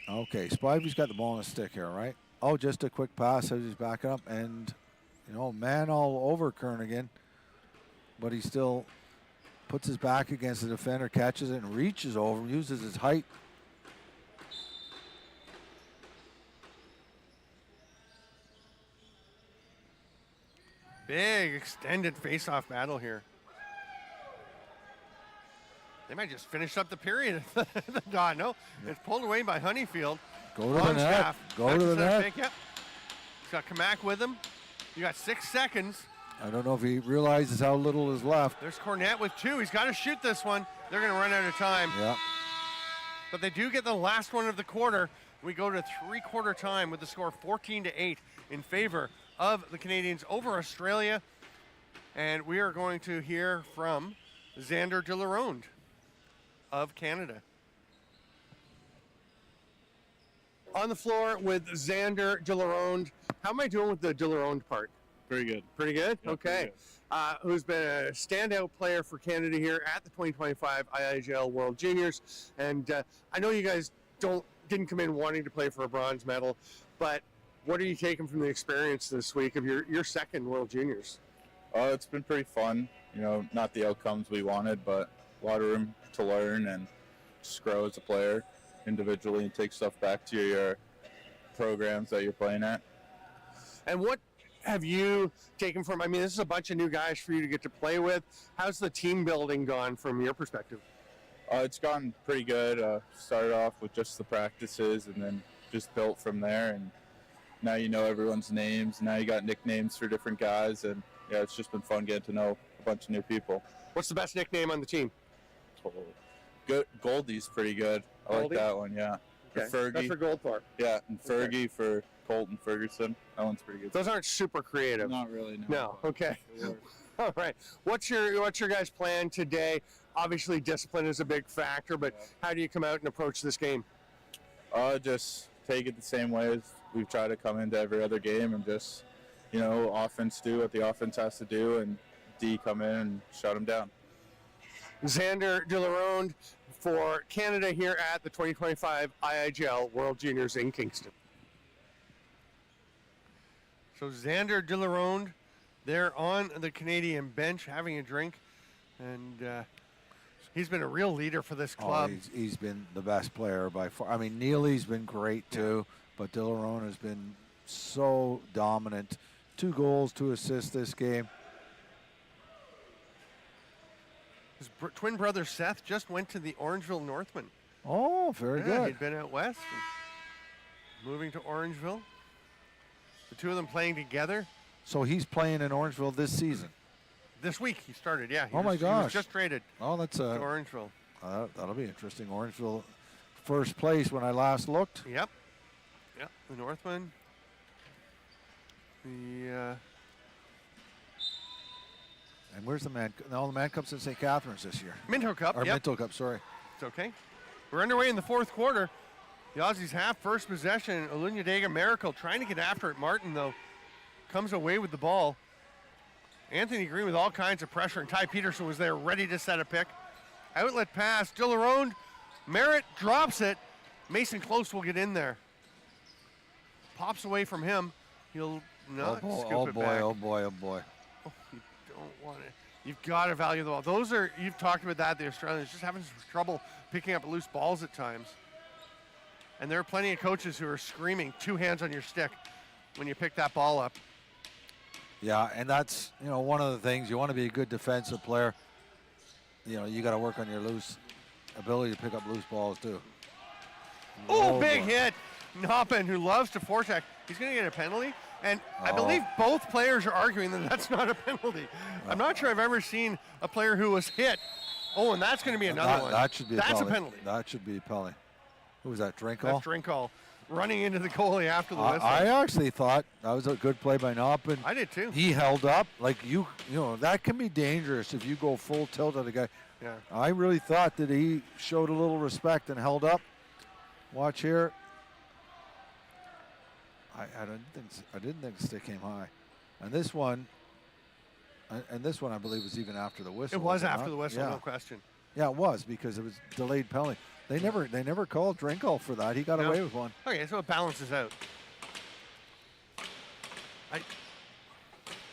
Okay, Spivey's got the ball on his stick here, right? Oh, just a quick pass as he's backing up, and, you know, man all over Kernigan, but he still puts his back against the defender, catches it, and reaches over, uses his height. Big extended face-off battle here. They might just finish up the period. God, no. It's pulled away by Honeyfield. Go to the net. Go to the net. Yep. He's got Kamak with him. You got 6 seconds. I don't know if he realizes how little is left. There's Cornett with 2. He's got to shoot this one. They're going to run out of time. Yeah. But they do get the last one of the quarter. We go to three-quarter time with the score 14-8 in favor of the Canadians over Australia. And we are going to hear from Xander Dilleron of Canada. On the floor with Xander Dilleron. How am I doing with the Dilleron part? Pretty good. Pretty good? Yeah, Okay. pretty Who's been a standout player for Canada here at the 2025 IIJL World Juniors. And I know you guys didn't come in wanting to play for a bronze medal, but what are you taking from the experience this week of your second World Juniors? It's been pretty fun. You know, not the outcomes we wanted, but a lot of room to learn and just grow as a player individually and take stuff back to your programs that you're playing at. And what have you taken from, I mean, this is a bunch of new guys for you to get to play with. How's the team building gone from your perspective? It's gone pretty good. Started off with just the practices and then just built from there. And now you know everyone's names. Now you got nicknames for different guys. And yeah, it's just been fun getting to know a bunch of new people. What's the best nickname on the team? Good. Goldie's pretty good. I Goldie? like that one, yeah. Okay. For Fergie. That's for Goldthorpe. Yeah, and Fergie for Colton Ferguson. That one's pretty good. Those aren't super creative. Not really, no. No, okay. All right. What's your guys' plan today? Obviously, discipline is a big factor, but how do you come out and approach this game? Just take it the same way as we've tried to come into every other game and just, you know, offense do what the offense has to do and D come in and shut them down. Xander Dilleron for Canada here at the 2025 IIJL World Juniors in Kingston. So Xander Dilleron, they're on the Canadian bench having a drink, and he's been a real leader for this club. Oh, he's been the best player by far. I mean, Neely's been great too, but Dilleron has been so dominant. 2 goals, 2 assists this game. His twin brother Seth just went to the Orangeville Northmen. Oh, very good. He'd been out west, and moving to Orangeville. The 2 of them playing together. So he's playing in Orangeville this season. This week he started, yeah. Oh my He gosh. was just traded Oh, that's to Orangeville. that'll be interesting. Orangeville, first place when I last looked. Yep. Yep. The Northmen. The And where's the man? No, the Man Cup's in St. Catharines this year. Minto Cup. Or Yep. Minto Cup, sorry. It's okay. We're underway in the 4th quarter. The Aussies have first possession. Olunyedega Miracle trying to get after it. Martin, though, comes away with the ball. Anthony Green with all kinds of pressure, and Ty Peterson was there ready to set a pick. Outlet pass. Dilleron. Merritt drops it. Mason Close will get in there. Pops away from him. He'll not scoop oh it boy, back. oh boy, oh boy. Oh, you don't want it. You've got to value the ball. Those are, you've talked about that, the Australians just having some trouble picking up loose balls at times. And there are plenty of coaches who are screaming 2 hands on your stick when you pick that ball up. Yeah, and that's, you know, one of the things. You want to be a good defensive player. You know, you got to work on your ability to pick up loose balls too. Oh, big hit. Noppen, who loves to forecheck. He's going to get a penalty. And I believe both players are arguing that that's not a penalty. I'm not sure I've ever seen a player who was hit. Oh, and that's going to be another one. That should be that's a penalty. a penalty. That should be a penalty. Who was that, Drinkall? That's Drinkall running into the goalie after the whistle. I actually thought that was a good play by Noppin. I did too. He held up. Like, you know, that can be dangerous if you go full tilt at a guy. Yeah. I really thought that he showed a little respect and held up. Watch here. I didn't think the stick came high. And this one I believe was even after the whistle. It was after the whistle, yeah. no question. Yeah, it was, because it was delayed penalty. They never called Drinkall for that. He got away with one. Okay, so it balances out.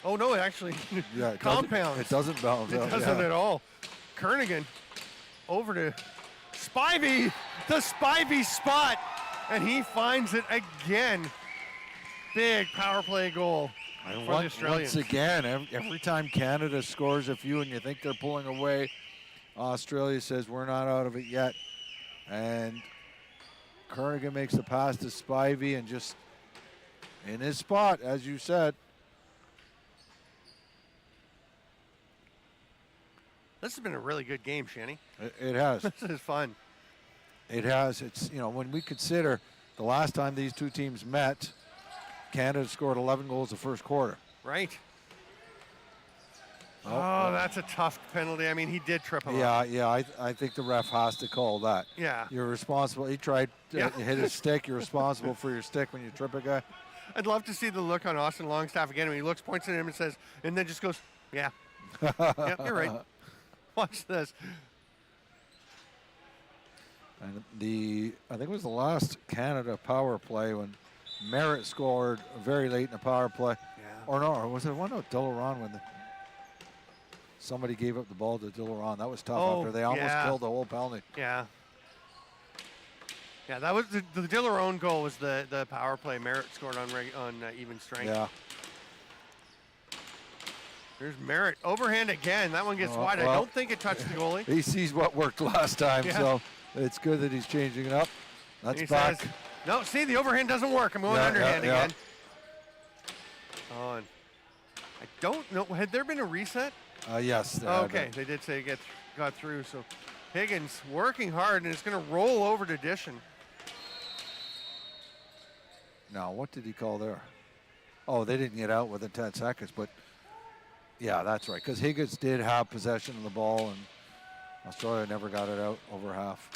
Oh no, it actually compounds. It doesn't balance out. It doesn't at all. Kernigan over to Spivey, the Spivey spot, and he finds it again. Big power play goal for the Australians. Once again, every time Canada scores a few and you think they're pulling away, Australia says we're not out of it yet. And Kernigan makes the pass to Spivey and just in his spot, as you said. This has been a really good game, Shanny. It has. This is fun. It has. It's, you know, when we consider the last time these two teams met, Canada scored 11 goals the first quarter. Right. Oh, that's a tough penalty. I mean, he did trip him up. Yeah. I think the ref has to call that. Yeah. You're responsible. He tried to hit his stick. You're responsible for your stick when you trip a guy. I'd love to see the look on Austin Longstaff again when he looks, points at him and says, and then just goes, yeah. Yeah, you're right. Watch this. And I think it was the last Canada power play when Merritt scored very late in the power play. Yeah. Or no, was it one of Dilleron when somebody gave up the ball to Dilleron? That was tough after they almost killed the whole penalty. Yeah. Yeah, that was the Dilleron goal was the power play. Merritt scored on even strength. Yeah. There's Merritt. Overhand again. That one gets wide. I don't think it touched the goalie. He sees what worked last time, so it's good that he's changing it up. That's back. Says, no, see, the overhand doesn't work. I'm going underhand again. Oh, and I don't know. Had there been a reset? Yes. Okay, they did say it got through. So Higgins working hard, and it's going to roll over to Dishon. Now, what did he call there? Oh, they didn't get out within 10 seconds, but yeah, that's right. Because Higgins did have possession of the ball, and Australia never got it out over half.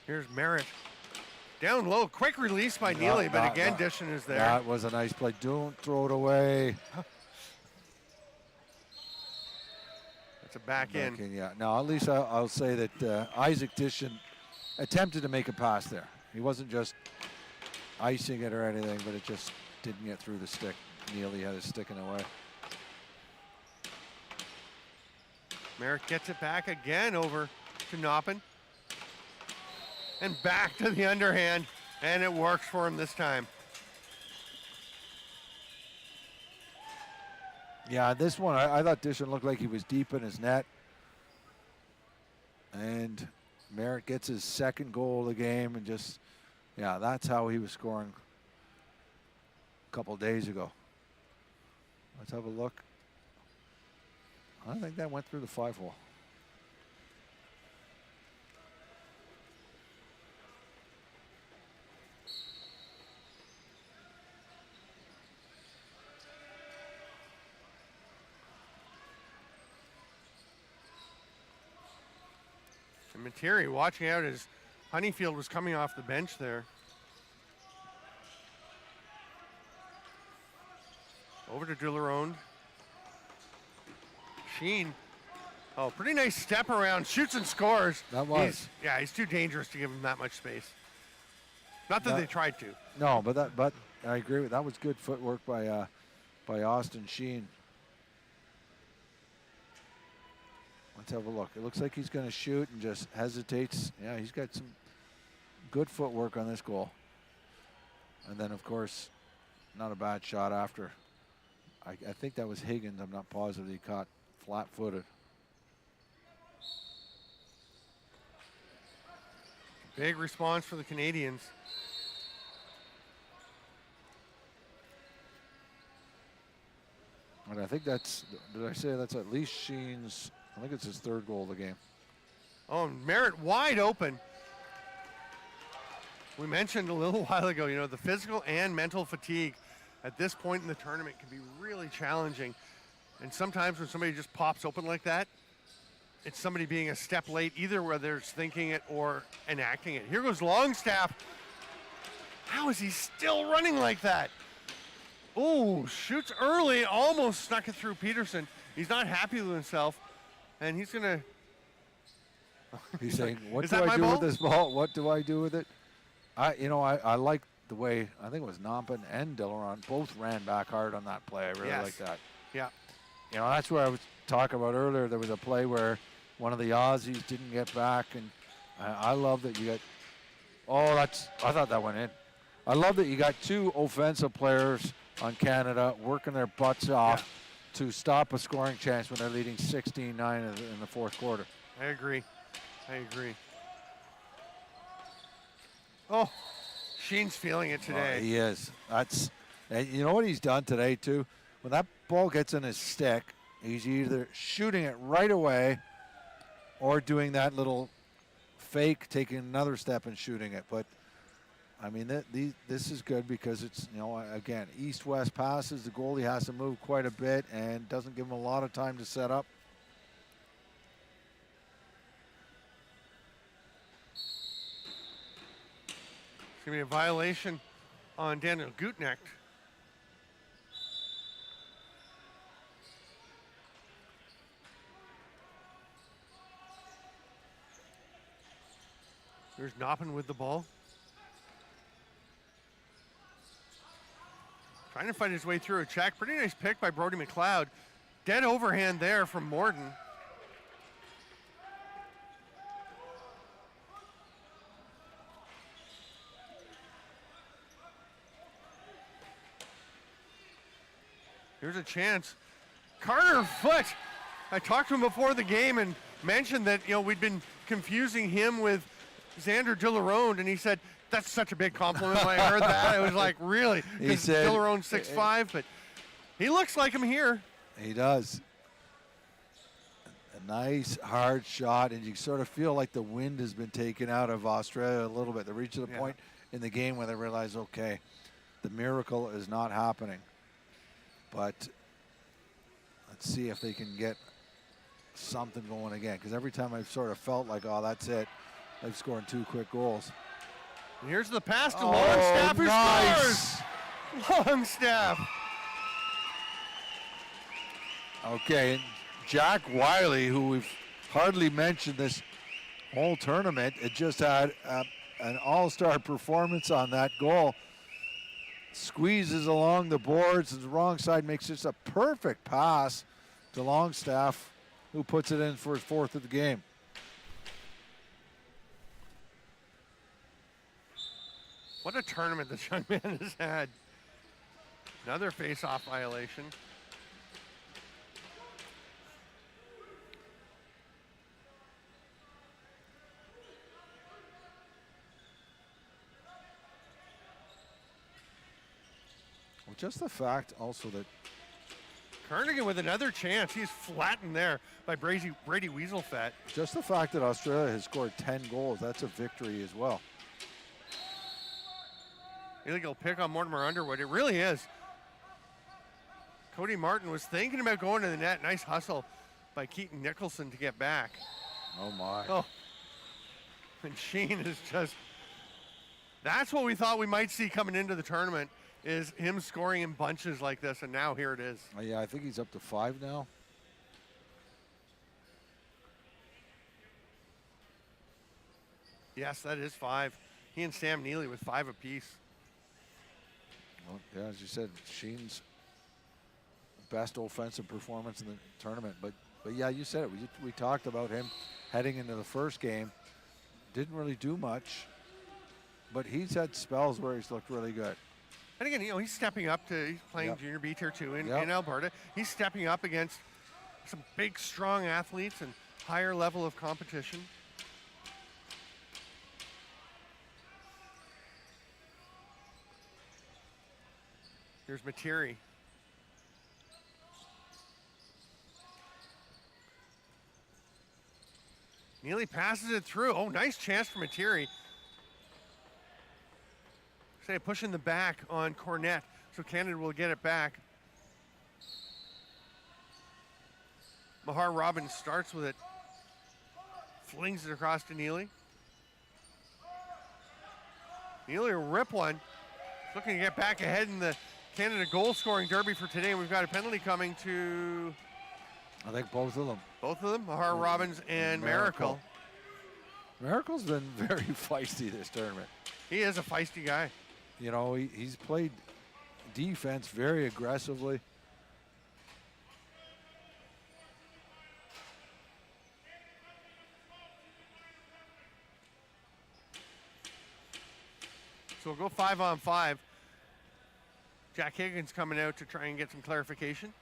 Here's Merritt. Down low, quick release by Neely, but again, Dishon is there. That was a nice play. Don't throw it away. It's a back in. Yeah. Now, at least I'll say that Isaac Dishon attempted to make a pass there. He wasn't just icing it or anything, but it just didn't get through the stick. Neely had his stick in the way. Merritt gets it back again over to Noppin. And back to the underhand, and it works for him this time. Yeah, this one, I thought Dishon looked like he was deep in his net. And Merritt gets his second goal of the game, and just, yeah, that's how he was scoring a couple days ago. Let's have a look. I think that went through the 5-hole. And Materi watching out as Honeyfield was coming off the bench there. Over to Dilleron. Sheen. Oh, pretty nice step around. Shoots and scores. That was. He's too dangerous to give him that much space. Not that they tried to. No, but I agree with that. Was good footwork by Austin Sheen. Let's have a look. It looks like he's going to shoot and just hesitates. Yeah, he's got some good footwork on this goal. And then, of course, not a bad shot after. I think that was Higgins. I'm not positive. He caught flat-footed. Big response for the Canadians. And I think that's, did I say that's at least Sheen's, I think it's his 3rd goal of the game. Oh, Merritt wide open. We mentioned a little while ago, you know, the physical and mental fatigue at this point in the tournament can be really challenging. And sometimes when somebody just pops open like that, it's somebody being a step late, either whether it's thinking it or enacting it. Here goes Longstaff. How is he still running like that? Oh, shoots early, almost snuck it through Peterson. He's not happy with himself, and he's going to... He's saying, what Is do that I my do ball? with this ball? What do I do with it? I like the way, I think it was Nompin and Dilleron both ran back hard on that play. I really Yes. like that. Yeah. You know, that's where I was talking about earlier. There was a play where one of the Aussies didn't get back, and I love that you got, I thought that went in. I love that you got 2 offensive players on Canada working their butts off to stop a scoring chance when they're leading 16-9 in the 4th quarter. I agree. Oh, Sheen's feeling it today. He is. And you know what he's done today too? When that ball gets in his stick, he's either shooting it right away or doing that little fake, taking another step and shooting it. But I mean, this is good because it's, you know, again, east-west passes. The goalie has to move quite a bit and doesn't give him a lot of time to set up. It's going to be a violation on Daniel Gutnecht. There's Noppin with the ball. Trying to find his way through a check. Pretty nice pick by Brody McLeod. Dead overhand there from Morton. Here's a chance. Carter Foote. I talked to him before the game and mentioned that, you know, we'd been confusing him with Xander Dilleron, and he said, that's such a big compliment when I heard that. I was like, really? He said, Dilleron's 6'5", but he looks like him here. He does. A nice hard shot, and you sort of feel like the wind has been taken out of Australia a little bit. They reach to the point in the game where they realize, okay, the miracle is not happening. But let's see if they can get something going again, because every time I've sort of felt like, oh, that's it, they've scored 2 quick goals. And here's the pass to Longstaff, who nice. scores! Longstaff. Okay, and Jack Wiley, who we've hardly mentioned this whole tournament, it just had an all-star performance on that goal. Squeezes along the boards, and the wrong side makes just a perfect pass to Longstaff, who puts it in for his 4th of the game. What a tournament this young man has had. Another face-off violation. Well, just the fact also that Kernigan with another chance. He's flattened there by Brady Weaselfat. just the fact that Australia has scored 10 goals, that's a victory as well. Illegal pick on Mortimer Underwood. It really is. Cody Martin was thinking about going to the net. Nice hustle by Keaton Nicholson to get back. Oh, my. Oh, and Sheen is just, that's what we thought we might see coming into the tournament, is him scoring in bunches like this, and now here it is. Yeah, I think he's up to 5 now. Yes, that is 5. He and Sam Neely with 5 apiece. Well, yeah, as you said, Sheen's best offensive performance in the tournament. But yeah, you said it. We talked about him heading into the first game. Didn't really do much, but he's had spells where he's looked really good. And again, you know, he's stepping up to, he's playing Junior B Tier 2 in Alberta. He's stepping up against some big, strong athletes and higher level of competition. Here's Materi. Neely passes it through. Oh, nice chance for Materi. Say pushing the back on Cornette, so Canada will get it back. Mahar Robbins starts with it. Flings it across to Neely. Neely will rip one. Looking to get back ahead in the Canada goal scoring derby for today. We've got a penalty coming to I think both of them. both of them, Mahar Robbins and Miracle. Miracle's been very feisty this tournament. He is a feisty guy. You know, he's played defense very aggressively. So we'll go 5-on-5. Jack Higgins coming out to try and get some clarification.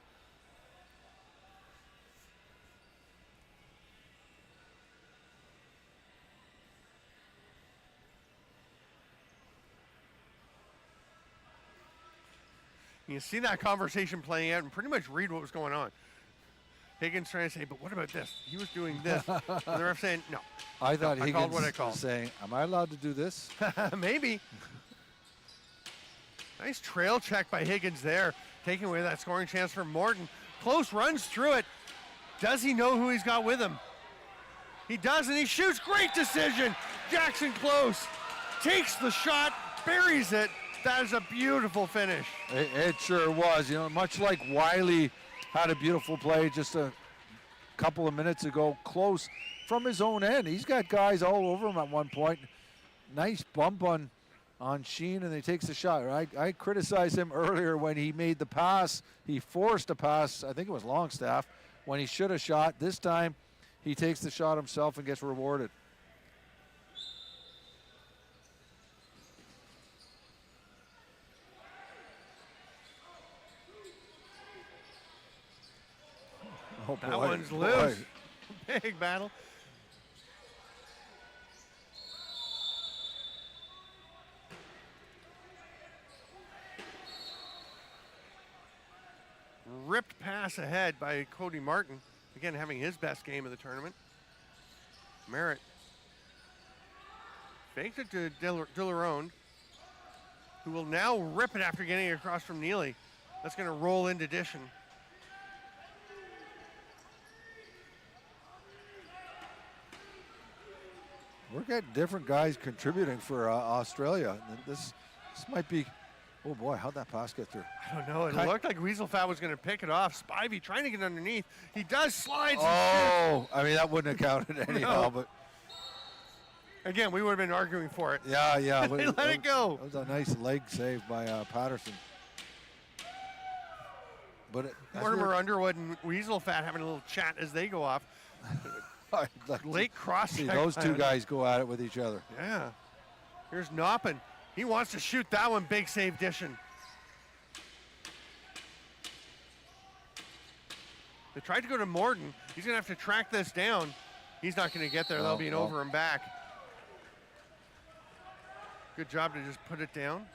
You can see that conversation playing out and pretty much read what was going on. Higgins trying to say, but what about this? He was doing this. And the ref saying, no. I thought I Higgins called what I called. was saying, am I allowed to do this? Maybe. Nice trail check by Higgins there, taking away that scoring chance from Morton. Close runs through it. Does he know who he's got with him? He does, and he shoots. Great decision. Jackson Close takes the shot, buries it. That is a beautiful finish. It sure was. You know, much like Wiley had a beautiful play just a couple of minutes ago, Close from his own end. He's got guys all over him at one point. Nice bump on Sheen, and he takes the shot. I criticized him earlier when he made the pass. He forced a pass, I think it was Longstaff, when he should have shot. This time, he takes the shot himself and gets rewarded. Oh, That boy, one's boy. loose. Big battle. Ripped pass ahead by Cody Martin. Again, having his best game of the tournament. Merritt faked it to Dilleron, who will now rip it after getting it across from Neely. That's going to roll into Dishon. We're getting different guys contributing for Australia. This might be, oh boy, how'd that pass get through? I don't know. It looked like Weaselfat was going to pick it off. Spivey trying to get underneath. He does slides. Oh, I mean, that wouldn't have counted anyhow, No. but Again, we would have been arguing for it. yeah. They let it go. That was a nice leg save by Patterson. But Mortimer Underwood and Weaselfat having a little chat as they go off. I'd like to Late cross see check those by two Under- guys go at it with each other. Yeah. Here's Noppin. He wants to shoot that one. Big save, Dishon. They tried to go to Morton. He's going to have to track this down. He's not going to get there. That'll be an No. over and back. Good job to just put it down.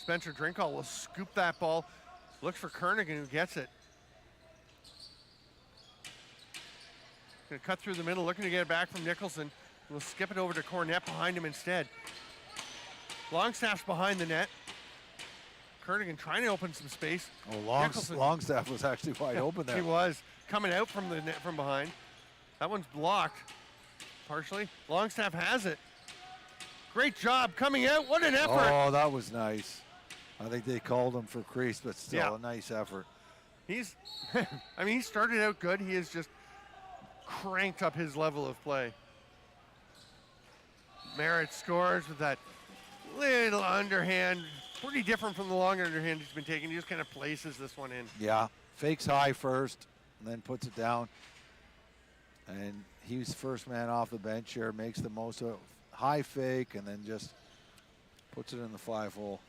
Spencer Drinkall will scoop that ball. Looks for Kernigan, who gets it. Going to cut through the middle, looking to get it back from Nicholson. We'll skip it over to Cornette behind him instead. Longstaff's behind the net. Kernigan trying to open some space. Oh, Nicholson. Longstaff was actually wide open there. He was coming out from the net from behind. That one's blocked partially. Longstaff has it. Great job coming out. What an effort. Oh, that was nice. I think they called him for crease, but still Yeah. a nice effort. He's, I mean, he started out good. He has just cranked up his level of play. Merritt scores with that little underhand. Pretty different from the long underhand he's been taking. He just kind of places this one in. Yeah, fakes high first, and then puts it down. And he's first man off the bench here, makes the most of it. High fake, and then just puts it in the 5-hole.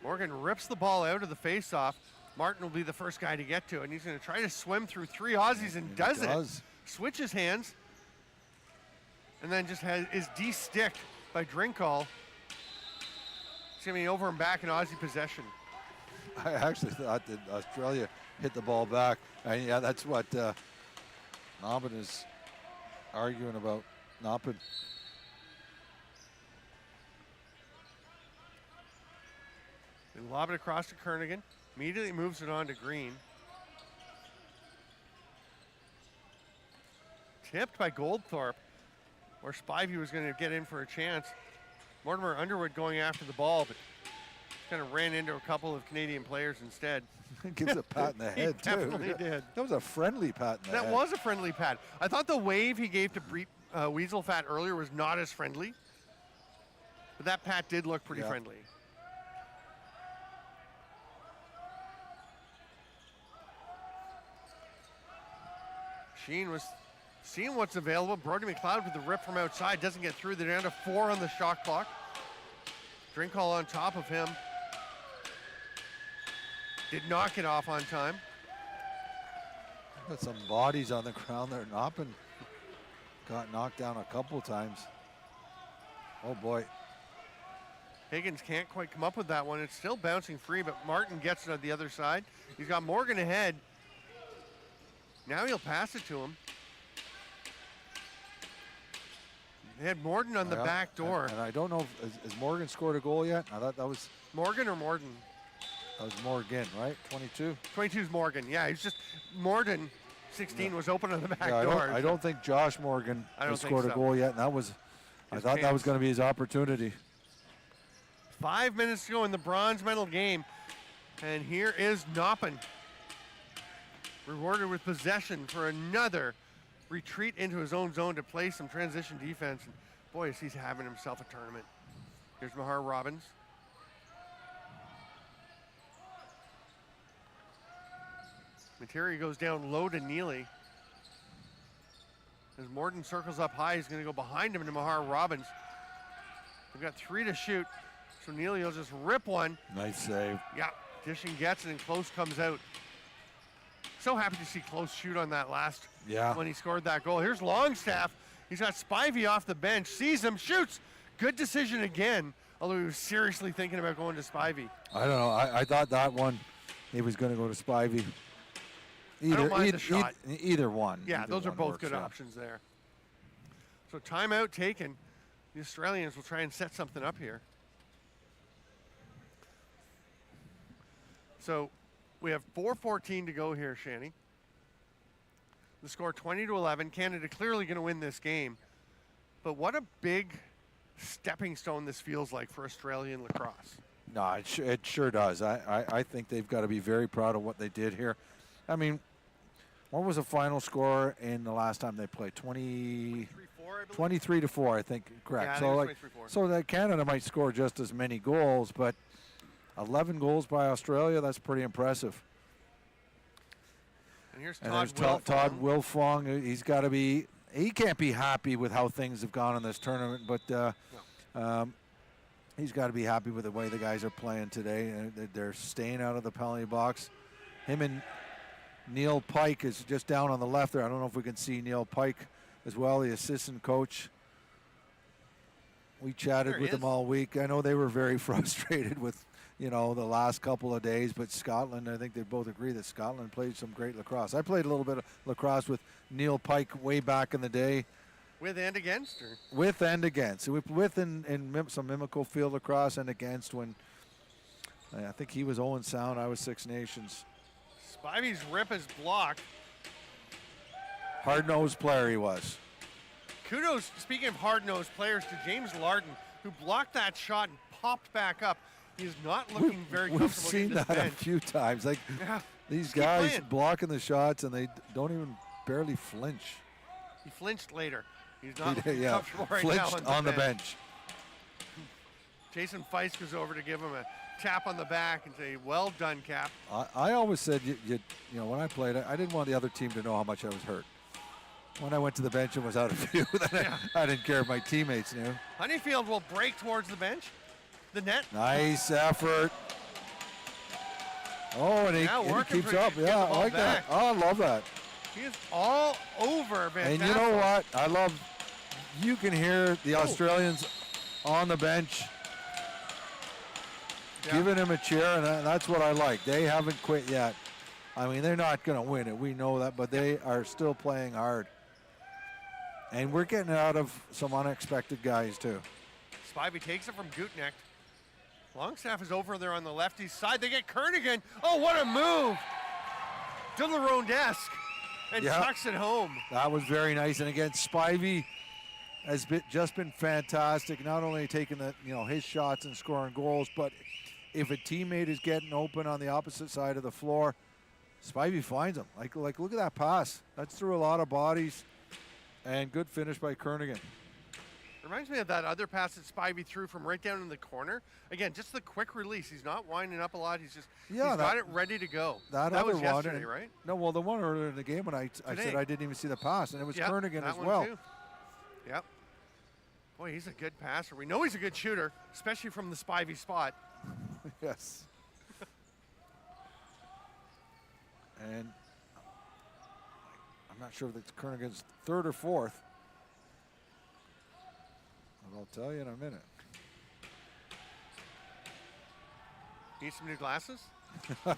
Morgan rips the ball out of the faceoff. Martin will be the first guy to get to it, and he's going to try to swim through 3 Aussies and does it. Switches hands, and then just is de-sticked by Drinkall. It's going to be over and back in Aussie possession. I actually thought that Australia hit the ball back. And yeah, that's what Noppin is arguing about. Noppin. They lob it across to Kernigan. Immediately moves it on to Green. Tipped by Goldthorpe, where Spivey was going to get in for a chance. Mortimer Underwood going after the ball, but kind of ran into a couple of Canadian players instead. Gives a pat in the head, He definitely did. That was a friendly pat in the head. That was a friendly pat. I thought the wave he gave to Weasel Fat earlier was not as friendly, but that pat did look pretty friendly. Sheen was seeing what's available. Brody McLeod with the rip from outside. Doesn't get through. They're down to 4 on the shot clock. Drinkall on top of him. Did not get off on time. Got some bodies on the ground there. Noppin got knocked down a couple times. Oh boy. Higgins can't quite come up with that one. It's still bouncing free, but Martin gets it on the other side. He's got Morgan ahead. Now he'll pass it to him. They had Morden on the back door. And I don't know, has Morgan scored a goal yet? I thought that was Morgan or Morden? That was Morgan, right? 22? 22 is Morgan. Yeah, he's just Morden. 16 was open on the back door. I don't think Josh Morgan has scored a goal yet, and that was, I thought that was going to be his opportunity. 5 minutes to go in the bronze medal game, and here is Noppin, rewarded with possession for another retreat into his own zone to play some transition defense. And boy, is he's having himself a tournament. Here's Mahar Robbins. Materi goes down low to Neely. As Morden circles up high, he's going to go behind him to Mahar Robbins. They've got 3 to shoot, so Neely will just rip one. Nice save. Yeah, Dishing gets it, and Close comes out. So happy to see Close shoot on that last when he scored that goal. Here's Longstaff. He's got Spivey off the bench, sees him, shoots. Good decision again, although he was seriously thinking about going to Spivey. I don't know. I thought that one, he was going to go to Spivey. I don't mind the shot. Either one. Yeah, either those are one both works, good options there. So timeout taken. The Australians will try and set something up here. So we have 4:14 to go here, Shanny. The score 20-11. Canada clearly going to win this game. But what a big stepping stone this feels like for Australian lacrosse. No, it sure does. I think they've got to be very proud of what they did here. I mean, what was the final score in the last time they played? 23-4, I think. Correct. Yeah, so that Canada might score just as many goals, but 11 goals by Australia, that's pretty impressive. And here's Todd Wilfong. He's got to be, he can't be happy with how things have gone in this tournament, but he's got to be happy with the way the guys are playing today. They're staying out of the penalty box. Him and Neil Pike is just down on the left there. I don't know if we can see Neil Pike as well, the assistant coach. We chatted with them all week. I know they were very frustrated with, the last couple of days, but Scotland, I think they both agree that Scotland played some great lacrosse. I played a little bit of lacrosse with Neil Pike way back in the day. With and against? Or? With and against. With in some Mimico field lacrosse and against when, I think he was Owen Sound, I was Six Nations. Spivey's rip is blocked. Hard-nosed player he was. Kudos, speaking of hard-nosed players, to James Larden, who blocked that shot and popped back up. He is not looking very comfortable. We've seen that a few times. Like these guys blocking the shots and they don't even barely flinch. He flinched later. He's not comfortable right flinched now on the bench. Jason Feist goes over to give him a tap on the back and say, "Well done, Cap." I always said, when I played, I didn't want the other team to know how much I was hurt. When I went to the bench and was out of view, I didn't care if my teammates knew. Honeyfield will break towards the bench. The net. Nice effort. Oh, and he working keeps for- up. get the Yeah, I ball like back. that. Oh, I love that. He is all over Van And you know what? I love, you can hear the Australians on the bench giving him a cheer, and that's what I like. They haven't quit yet. I mean, they're not going to win it. We know that, but they are still playing hard. And we're getting out of some unexpected guys, too. Spivey takes it from Gutnecht. Longstaff is over there on the lefty side. They get Kernigan. Oh, what a move! Dilleron-esque. And Yeah. tucks it home. That was very nice. And again, Spivey has just been fantastic, not only taking his shots and scoring goals, but if a teammate is getting open on the opposite side of the floor, Spivey finds him. Like look at that pass. That's through a lot of bodies, and good finish by Kernigan. Reminds me of that other pass that Spivey threw from right down in the corner. Again, just the quick release. He's not winding up a lot. He's got it ready to go. That was other one, yesterday, right? No, well, the one earlier in the game when I said I didn't even see the pass, and it was Yep, Kernigan that as one well. too. Yep. Boy, he's a good passer. We know he's a good shooter, especially from the Spivey spot. Yes. And I'm not sure if it's Kernigan's third or fourth. But I'll tell you in a minute. Need some new glasses? No,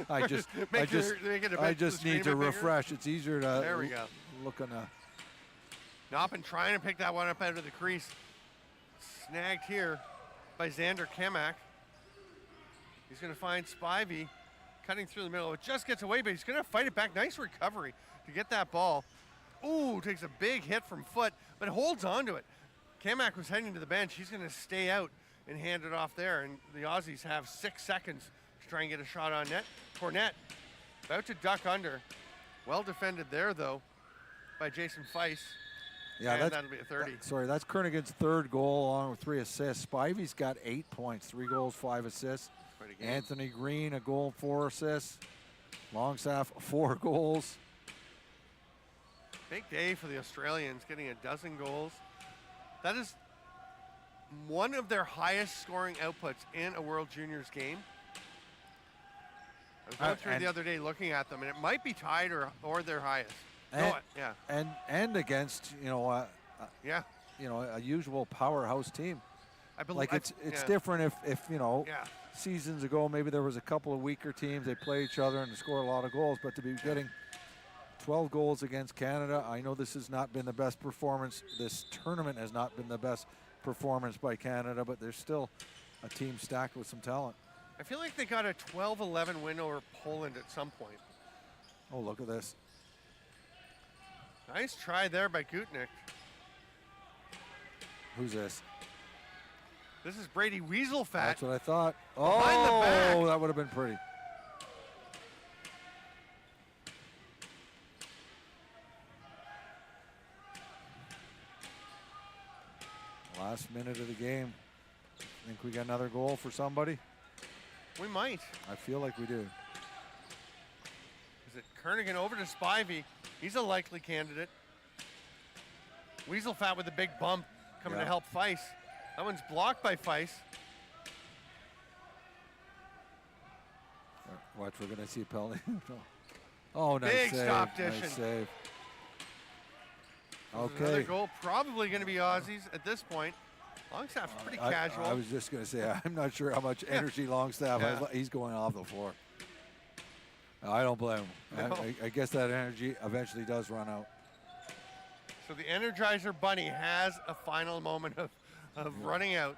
I just Make it a bit- the screen need a to bit bigger? refresh. It's easier to There we go. look on a. Noppin trying to pick that one up out of the crease. Snagged here by Xander Kemak. He's going to find Spivey cutting through the middle. It just gets away, but he's going to fight it back. Nice recovery to get that ball. Ooh, takes a big hit from foot, but holds on to it. Kemak was heading to the bench. He's going to stay out and hand it off there. And the Aussies have 6 seconds to try and get a shot on net. Cornette about to duck under. Well defended there, though, by Jason Feiss. Yeah, and that'll be a 30. That's Kernigan's third goal along with 3 assists. Spivey's got 8 points, 3 goals, 5 assists. Quite a game. Anthony Green, a goal, 4 assists. Longstaff, 4 goals. Big day for the Australians, getting a dozen goals. That is one of their highest scoring outputs in a World Juniors game. I was going through the other day looking at them, and it might be tied or their highest. And against a usual powerhouse team. I believe Like it's different if Yeah. seasons ago maybe there was a couple of weaker teams, they play each other and score a lot of goals, but to be getting 12 goals against Canada, I know this has not been the best performance. This tournament has not been the best performance by Canada, but there's still a team stacked with some talent. I feel like they got a 12-11 win over Poland at some point. Oh, look at this. Nice try there by Gutnick. Who's this? This is Brady Weaselfat. That's what I thought. Behind the back. Oh, that would have been pretty. Last minute of the game. Think we got another goal for somebody? We might. I feel like we do. Is it Kernigan over to Spivey? He's a likely candidate. Weaselfat with a big bump coming to help Feiss. That one's blocked by Feiss. Watch, we're going to see a penalty. Oh, nice Big save. stop dishing. Nice save. Another Okay. goal, probably going to be Aussies at this point. Longstaff's pretty casual. I was just going to say, I'm not sure how much energy Longstaff has. He's going off the floor. I don't blame him. No. I guess that energy eventually does run out. So the Energizer Bunny has a final moment of running out.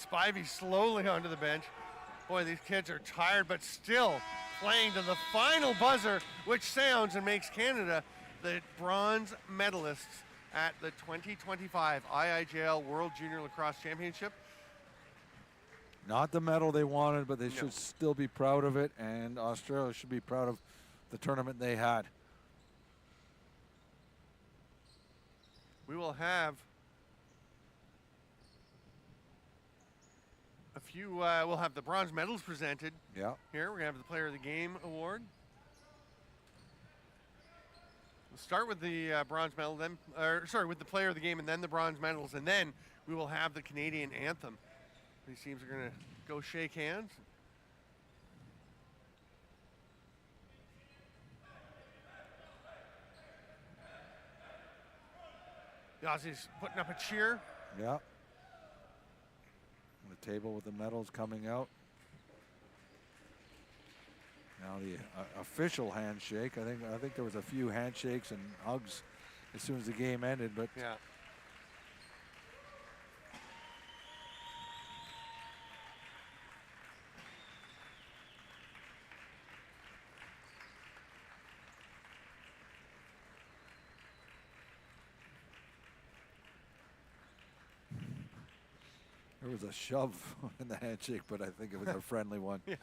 Spivey slowly onto the bench. Boy, these kids are tired, but still playing to the final buzzer, which sounds and makes Canada the bronze medalists at the 2025 IIJL World Junior Lacrosse Championship. Not the medal they wanted, but they should still be proud of it, and Australia should be proud of the tournament they had. We will have a few, we'll have the bronze medals presented. Yeah. Here, we're going to have the Player of the Game award. We'll start with the bronze medal, then, with the Player of the Game and then the bronze medals, and then we will have the Canadian anthem. These teams are going to go shake hands. The Aussies putting up a cheer. Yeah. The table with the medals coming out. Now the official handshake. I think there was a few handshakes and hugs as soon as the game ended, but Yeah. there was a shove in the handshake, but I think it was a friendly one. Yeah.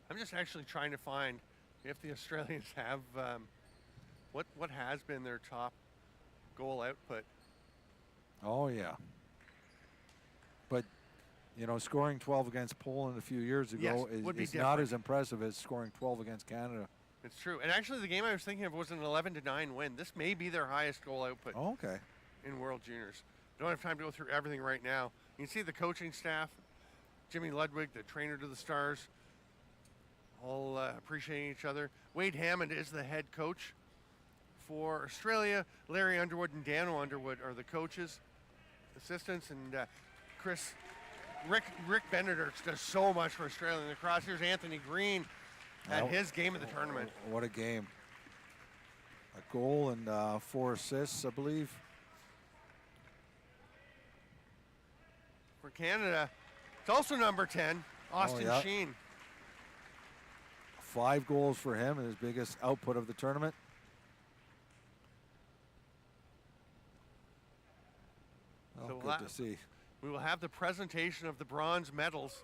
I'm just actually trying to find if the Australians have what has been their top goal output. Oh yeah. But you know, scoring 12 against Poland a few years ago Yes, would be is not different. as impressive as scoring 12 against Canada. It's true. And actually, the game I was thinking of was an 11-9 win. This may be their highest goal output Oh, okay. in World Juniors. Don't have time to go through everything right now. You can see the coaching staff, Jimmy Ludwig, the trainer to the Stars, all appreciating each other. Wade Hammond is the head coach for Australia. Larry Underwood and Dano Underwood are the coaches, assistants, and Rick Benedict does so much for Australian lacrosse. Here's Anthony Green at his game of the tournament. What a game. A goal and 4 assists, I believe. For Canada, it's also number 10, Austin yeah. Sheen. 5 goals for him and his biggest output of the tournament. Oh, So good to see. We will have the presentation of the bronze medals.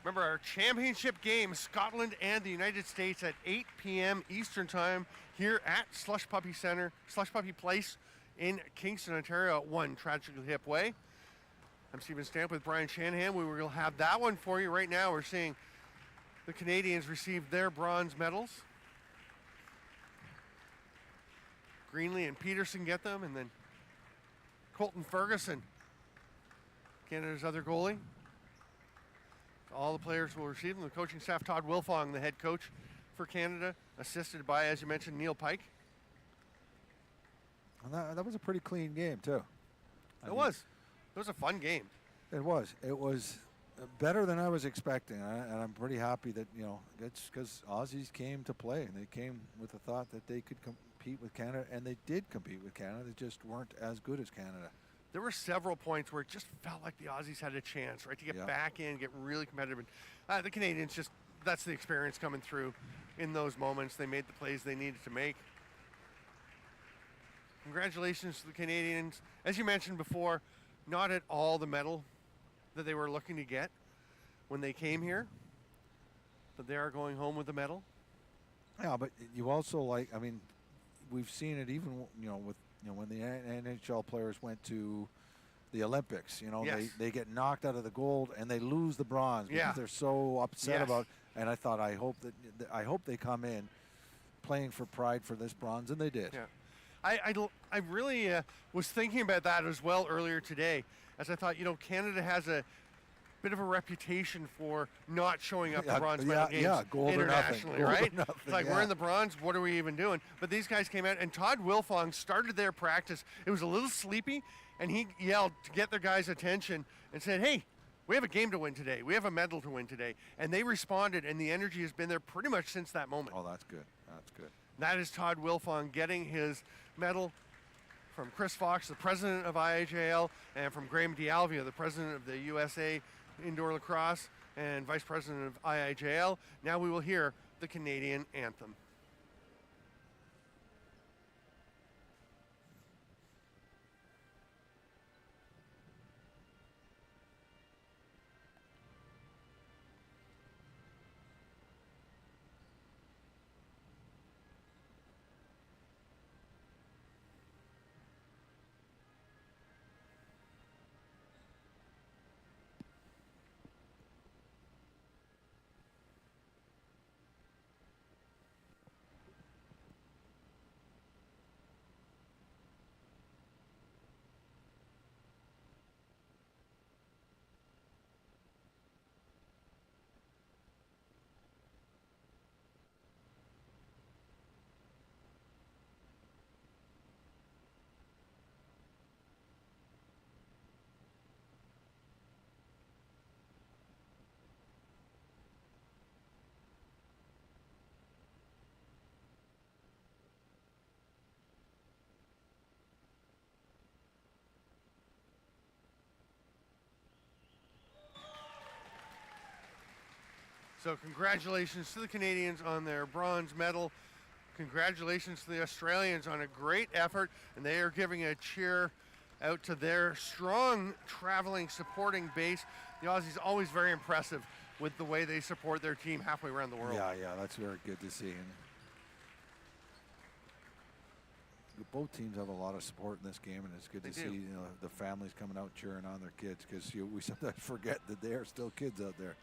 Remember our championship game, Scotland and the United States at 8 p.m. Eastern Time here at Slush Puppie Center, Slush Puppie Place in Kingston, Ontario at 1 Tragically Hip Way. I'm Stephen Stamp with Brian Shanahan. We will have that one for you right now. We're seeing the Canadians receive their bronze medals. Greenlee and Peterson get them, and then Colton Ferguson, Canada's other goalie. All the players will receive them. The coaching staff, Todd Wilfong, the head coach for Canada, assisted by, as you mentioned, Neil Pike. And that was a pretty clean game, too. It was a fun game. It was. It was better than I was expecting. And I'm pretty happy that, you know, it's because Aussies came to play. And they came with the thought that they could compete with Canada. And they did compete with Canada. They just weren't as good as Canada. There were several points where it just felt like the Aussies had a chance, right, to get back in, get really competitive. And the Canadians just, that's the experience coming through in those moments. They made the plays they needed to make. Congratulations to the Canadians. As you mentioned before, not at all the medal that they were looking to get when they came here, but they are going home with the medal. Yeah, but you also we've seen it even, you know, with, you know, when the NHL players went to the Olympics, you know, Yes. they get knocked out of the gold and they lose the bronze because they're so upset about. And I thought, I hope they come in playing for pride for this bronze, and they did. Yeah, I really was thinking about that as well earlier today, as I thought, you know, Canada has a bit of a reputation for not showing up to bronze medal games gold internationally, or nothing. right? Gold or nothing, It's like, we're in the bronze, what are we even doing? But these guys came out, and Todd Wilfong started their practice. It was a little sleepy, and he yelled to get their guys' attention and said, hey, we have a game to win today. We have a medal to win today. And they responded, and the energy has been there pretty much since that moment. Oh, that's good. That's good. That is Todd Wilfong getting his medal from Chris Fox, the president of IIJL, and from Graham D'Alvia, the president of the USA Indoor Lacrosse and vice president of IIJL. Now we will hear the Canadian anthem. So congratulations to the Canadians on their bronze medal. Congratulations to the Australians on a great effort, and they are giving a cheer out to their strong traveling supporting base. The Aussies always very impressive with the way they support their team halfway around the world. Yeah, that's very good to see. And both teams have a lot of support in this game, and it's good to see the families coming out cheering on their kids, because we sometimes forget that they are still kids out there.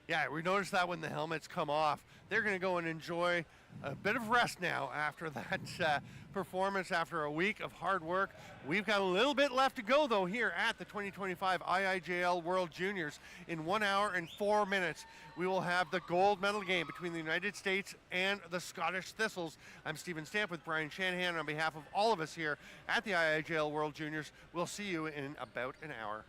Yeah, we noticed that when the helmets come off. They're going to go and enjoy a bit of rest now after that performance, after a week of hard work. We've got a little bit left to go, though, here at the 2025 IIJL World Juniors. In 1 hour and 4 minutes, we will have the gold medal game between the United States and the Scottish Thistles. I'm Stephen Stamp with Brian Shanahan. On behalf of all of us here at the IIJL World Juniors, we'll see you in about an hour.